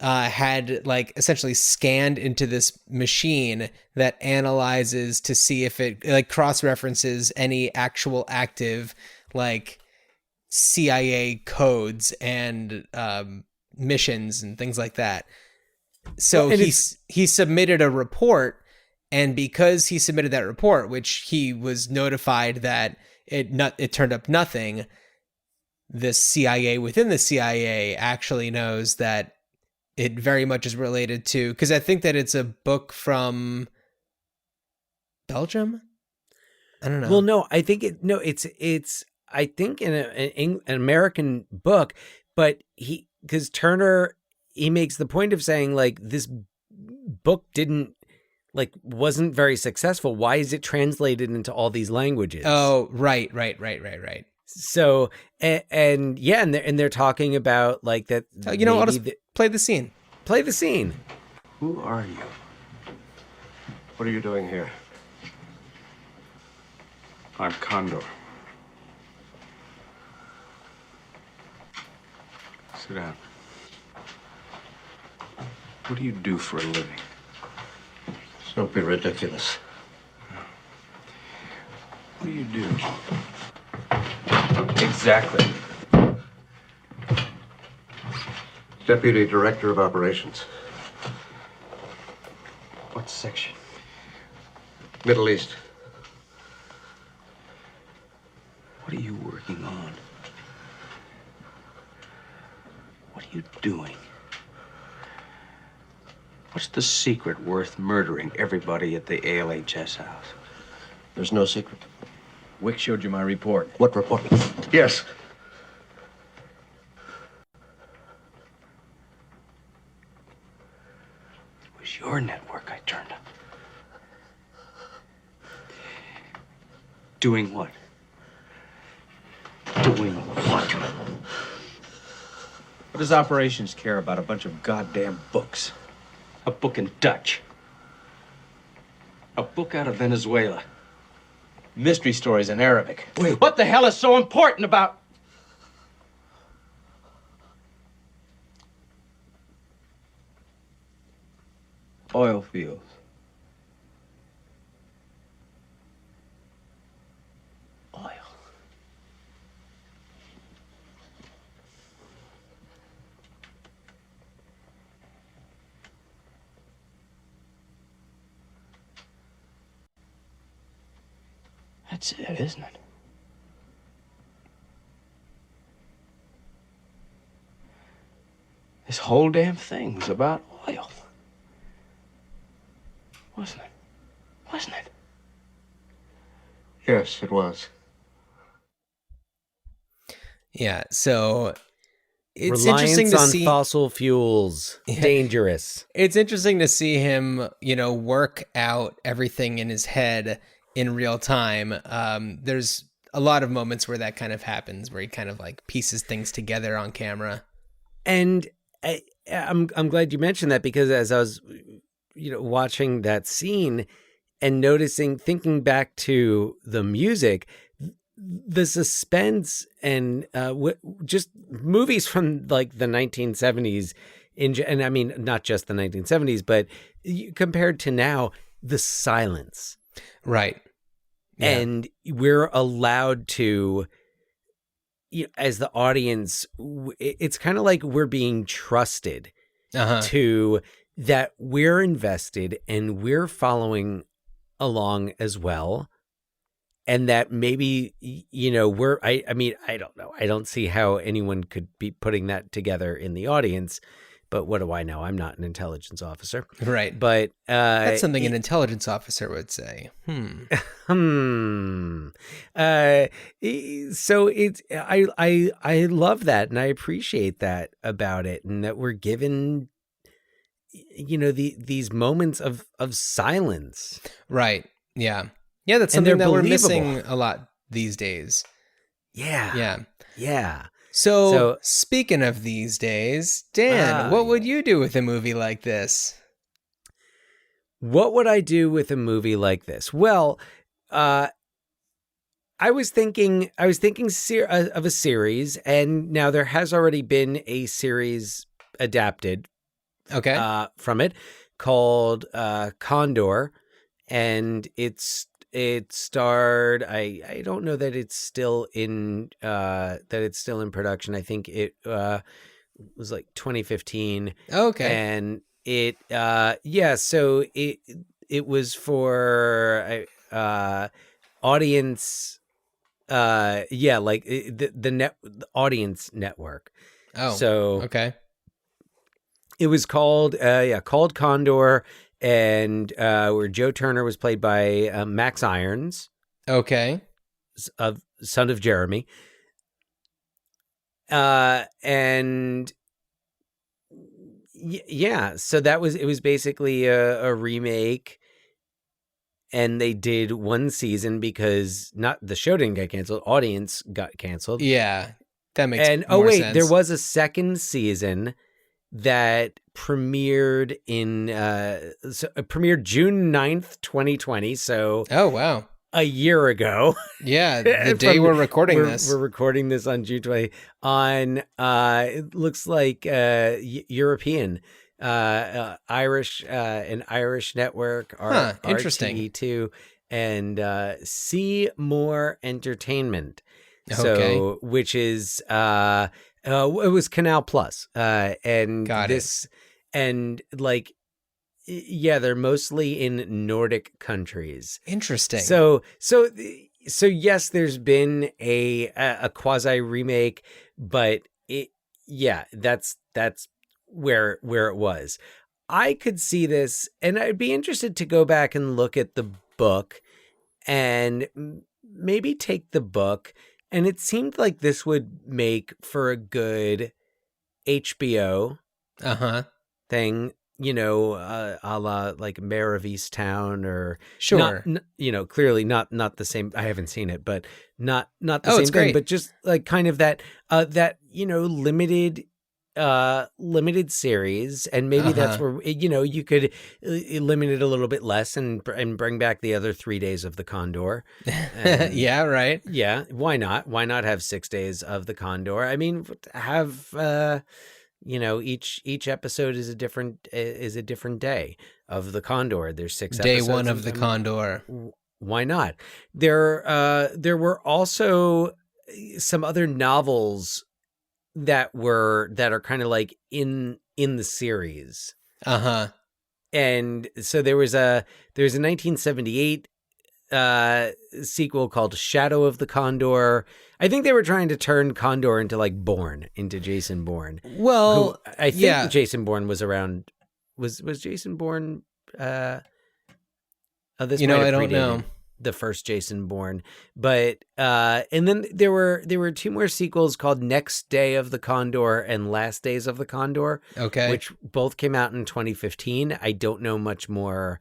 had like essentially scanned into this machine that analyzes to see if it like cross-references any actual active like CIA codes and missions and things like that. So he submitted a report. And because he submitted that report, which he was notified that it turned up nothing, the CIA within the CIA actually knows that it very much is related to, because I think that it's a book from Belgium. I don't know. Well, no, I think it's I think in an American book, but because Turner, he makes the point of saying like this book wasn't very successful. Why is it translated into all these languages? Oh, right. So and they're talking about like that. I'll just play the scene. Play the scene. Who are you? What are you doing here? I'm Condor. Sit down. What do you do for a living? Don't be ridiculous. What do you do? Exactly. Deputy Director of Operations. What section? Middle East. What are you working on? What are you doing? What's the secret worth murdering everybody at the ALHS house? There's no secret. Wick showed you my report. What report? Yes. It was your network I turned up. Doing what? Doing what? What does operations care about a bunch of goddamn books? A book in Dutch. A book out of Venezuela. Mystery stories in Arabic. Wait. What the hell is so important about... Oil fields. Oil. That's it, isn't it? This whole damn thing was about oil. Wasn't it? Wasn't it? Yes, it was. Yeah, so it's Reliance interesting to on see fossil fuels. Dangerous. It's interesting to see him, work out everything in his head in real time. There's a lot of moments where that kind of happens, where he kind of like pieces things together on camera. And I'm glad you mentioned that, because as I was watching that scene and thinking back to the music, the suspense and just movies from like the 1970s and I mean not just the 1970s, but compared to now, the silence. Right. Yeah. And we're allowed to, as the audience, it's kind of like we're being trusted to that we're invested and we're following along as well. And that maybe, I mean, I don't know. I don't see how anyone could be putting that together in the audience. But what do I know? I'm not an intelligence officer. Right. But that's something an intelligence officer would say. So it's I love that, and I appreciate that about it, and that we're given these moments of silence. Right. Yeah. Yeah, that's something that we're missing a lot these days. Yeah. So speaking of these days, Dan, what would you do with a movie like this? What would I do with a movie like this? Well, I was thinking of a series, and now there has already been a series adapted from it called Condor, and it starred, I don't know that it's still in production. I think it was like 2015. Okay. And it so it was for audience like the audience network. Oh. So okay. It was called Condor, and where Joe Turner was played by Max Irons. Okay. son of Jeremy. And yeah, so it was basically a remake, and they did one season because not the show didn't get canceled, audience got canceled. Yeah, that makes more sense. There was a second season that premiered premiered June 9th, 2020. So oh wow, a year ago. Yeah, the day we're recording this. We're recording this on June 20 on it looks like European Irish an Irish network interesting. RTE2 and See More Entertainment. Okay. So which is it was Canal Plus and Got this and like yeah, they're mostly in Nordic countries. Interesting. So yes, there's been a quasi remake, but that's where it was. I could see this, and I'd be interested to go back and look at the book and maybe take the book. And it seemed like this would make for a good HBO thing, you know, a la like Mayor of Easttown or sure, you know, clearly not the same. I haven't seen it, but not the same it's thing, great. but just like kind of that you know, limited series, and maybe that's where you know you could limit it a little bit less and bring back the other 3 days of the Condor. Yeah, right. Yeah, why not have 6 days of the Condor? I mean, have you know, each episode is a different day of the Condor. There's 6 episodes. Day one of the Condor. Why not? There were also some other novels that are kind of like in the series. And so there's a 1978 sequel called Shadow of the Condor. I think they were trying to turn Condor into like Bourne, into Jason Bourne. Well, I think Jason Bourne was around. Was Jason Bourne? This you know, I don't know the first Jason Bourne, but and then there were 2 more sequels called Next Day of the Condor and Last Days of the Condor. Okay, which both came out in 2015. I don't know much more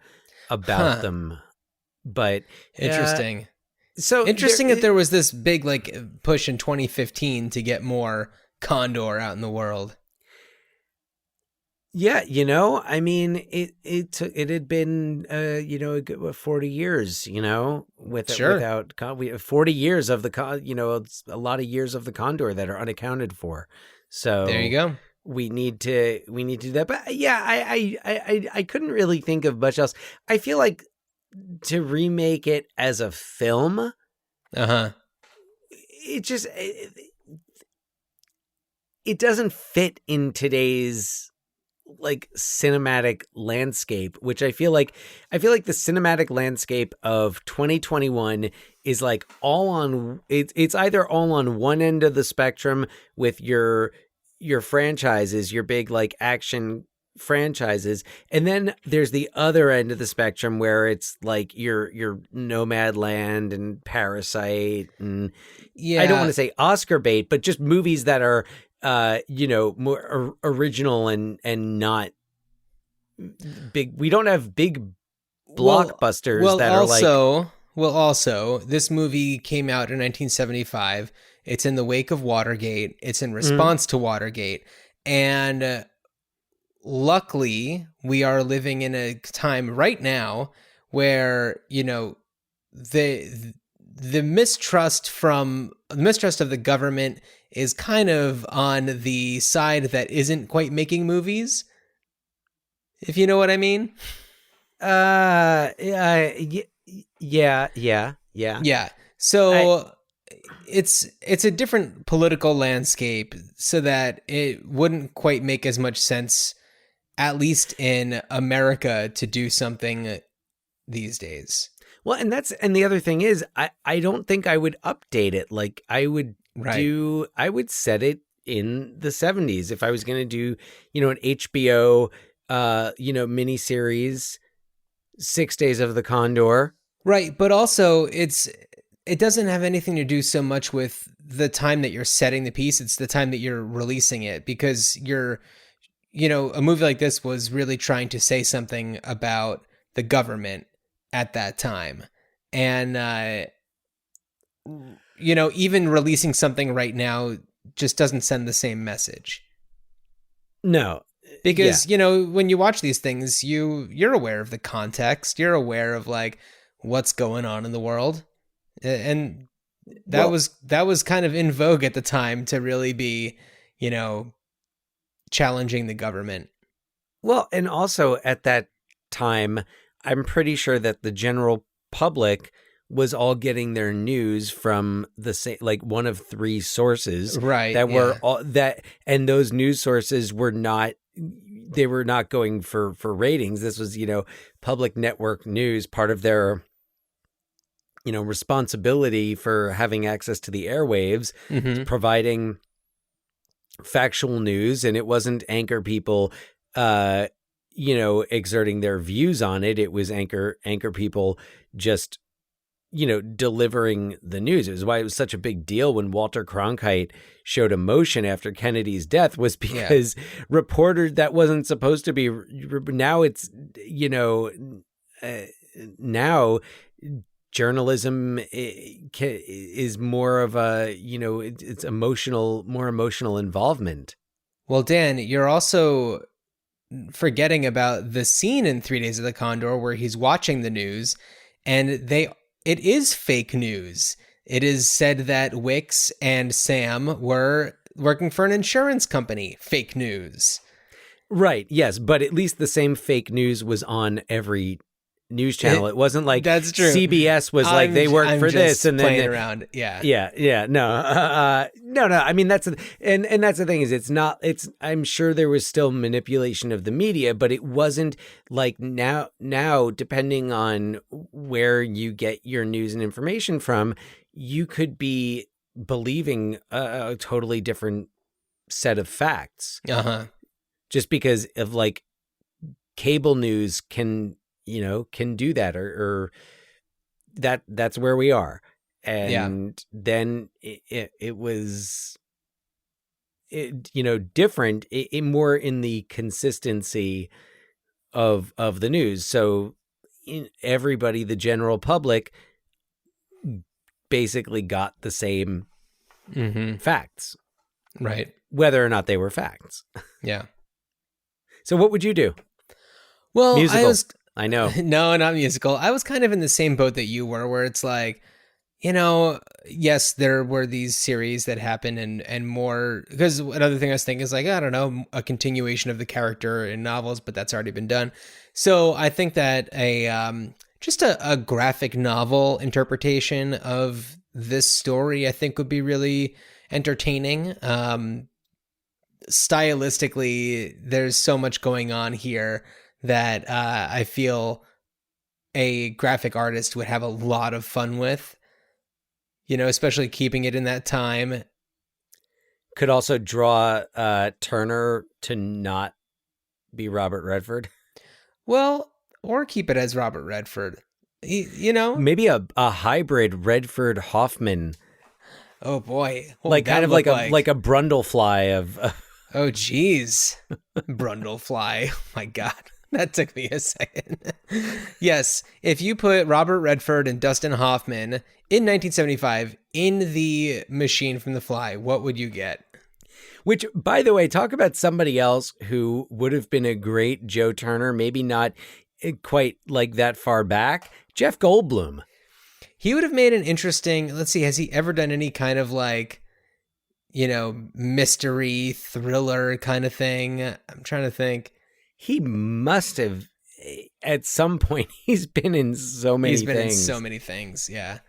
about them, but interesting. So interesting that there was this big like push in 2015 to get more Condor out in the world. Yeah, you know, I mean, it had been you know, a good 40 years, you know, without 40 years of the you know, it's a lot of years of the Condor that are unaccounted for. So there you go. We need to do that. But yeah, I couldn't really think of much else. I feel like to remake it as a film, it just it doesn't fit in today's like cinematic landscape, which I feel like the cinematic landscape of 2021 is like all on it's either all on one end of the spectrum with your franchises, your big like action franchises, and then there's the other end of the spectrum where it's like your Nomadland and Parasite and I don't want to say Oscar bait, but just movies that are you know, more original and not big. We don't have big blockbusters that are like. Well, also, this movie came out in 1975. It's in the wake of Watergate. It's in response to Watergate. And luckily, we are living in a time right now where, you know, the mistrust of the government is kind of on the side that isn't quite making movies, if you know what I mean. Yeah. So it's a different political landscape, so that it wouldn't quite make as much sense, at least in America, to do something these days. Well, and the other thing is, I don't think I would update it. Like I would I would set it in the 70s if I was going to do, you know, an HBO, you know, miniseries, 6 Days of the Condor. Right. But also it doesn't have anything to do so much with the time that you're setting the piece. It's the time that you're releasing it, because a movie like this was really trying to say something about the government at that time. And, even releasing something right now just doesn't send the same message. No. Because, when you watch these things, you're aware of the context. You're aware of like what's going on in the world. And that was kind of in vogue at the time to really be, challenging the government. Well, and also at that time, I'm pretty sure that the general public was all getting their news from the same, like one of three sources, right? That were all that, and those news sources were not going for ratings. This was, public network news, part of their, responsibility for having access to the airwaves, providing factual news. And it wasn't anchor people, exerting their views on it. It was anchor people just, delivering the news. It was why it was such a big deal when Walter Cronkite showed emotion after Kennedy's death, was because reporters, that wasn't supposed to be. Now it's, now journalism is more of a, it's more emotional involvement. Well, Dan, you're also forgetting about the scene in 3 Days of the Condor where he's watching the news, and it is fake news. It is said that Wicks and Sam were working for an insurance company. Fake news. Right, yes, but at least the same fake news was on every news channel. It wasn't like that's true. CBS was like they work for this and then playing around. Yeah. No. I mean, that's the thing is, it's not. I'm sure there was still manipulation of the media, but it wasn't like now. Depending on where you get your news and information from, you could be believing a totally different set of facts. Just because of like cable news can do that, or that's where we are. And then it was different, more in the consistency of the news. So everybody, the general public, basically got the same facts, right? Whether or not they were facts. Yeah. So what would you do? Well, musical. I know. No, not musical. I was kind of in the same boat that you were, where it's like, yes, there were these series that happened and more, because another thing I was thinking is like, I don't know, a continuation of the character in novels, but that's already been done. So I think that just a graphic novel interpretation of this story, I think would be really entertaining. Stylistically, there's so much going on here that I feel a graphic artist would have a lot of fun with, especially keeping it in that time. Could also draw Turner to not be Robert Redford. Well, or keep it as Robert Redford. Maybe a hybrid Redford Hoffman. Oh boy, like kind of like a Brundlefly of. Oh geez, Brundlefly. Oh my God. That took me a second. Yes, if you put Robert Redford and Dustin Hoffman in 1975 in the machine from The Fly, what would you get? Which, by the way, talk about somebody else who would have been a great Joe Turner, maybe not quite like that far back, Jeff Goldblum. He would have made an interesting, let's see, has he ever done any kind of like, mystery, thriller kind of thing? I'm trying to think. He must have, at some point, he's been in so many things. He's been in so many things, yeah.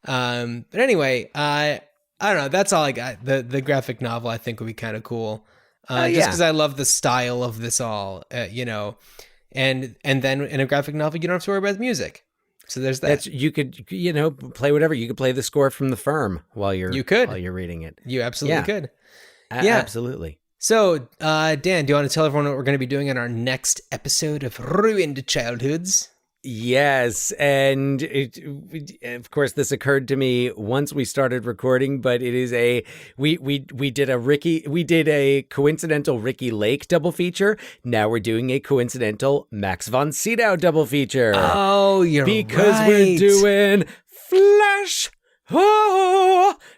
But anyway, I don't know. That's all I got. The graphic novel I think would be kind of cool. Just because I love the style of this all, and then in a graphic novel, you don't have to worry about the music. So there's that. You could, play whatever. You could play the score from The Firm while you're reading it. You absolutely could. Yeah, absolutely. So, Dan, do you want to tell everyone what we're going to be doing in our next episode of Ruined Childhoods? Yes, and of course this occurred to me once we started recording, but it is we did a coincidental Ricky Lake double feature. Now we're doing a coincidental Max von Sydow double feature. Oh, you're because right. we're doing Flash,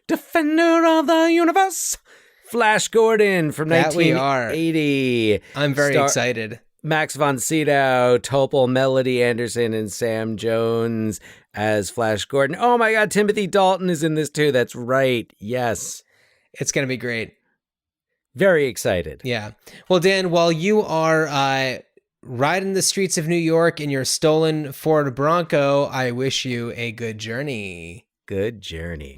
Defender of the Universe, Flash Gordon from That we 1980. I'm very excited. Max von Sydow, Topol, Melody Anderson, and Sam Jones as Flash Gordon. Oh my God, Timothy Dalton is in this too. That's right. Yes. It's going to be great. Very excited. Yeah. Well, Dan, while you are riding the streets of New York in your stolen Ford Bronco, I wish you a good journey. Good journey.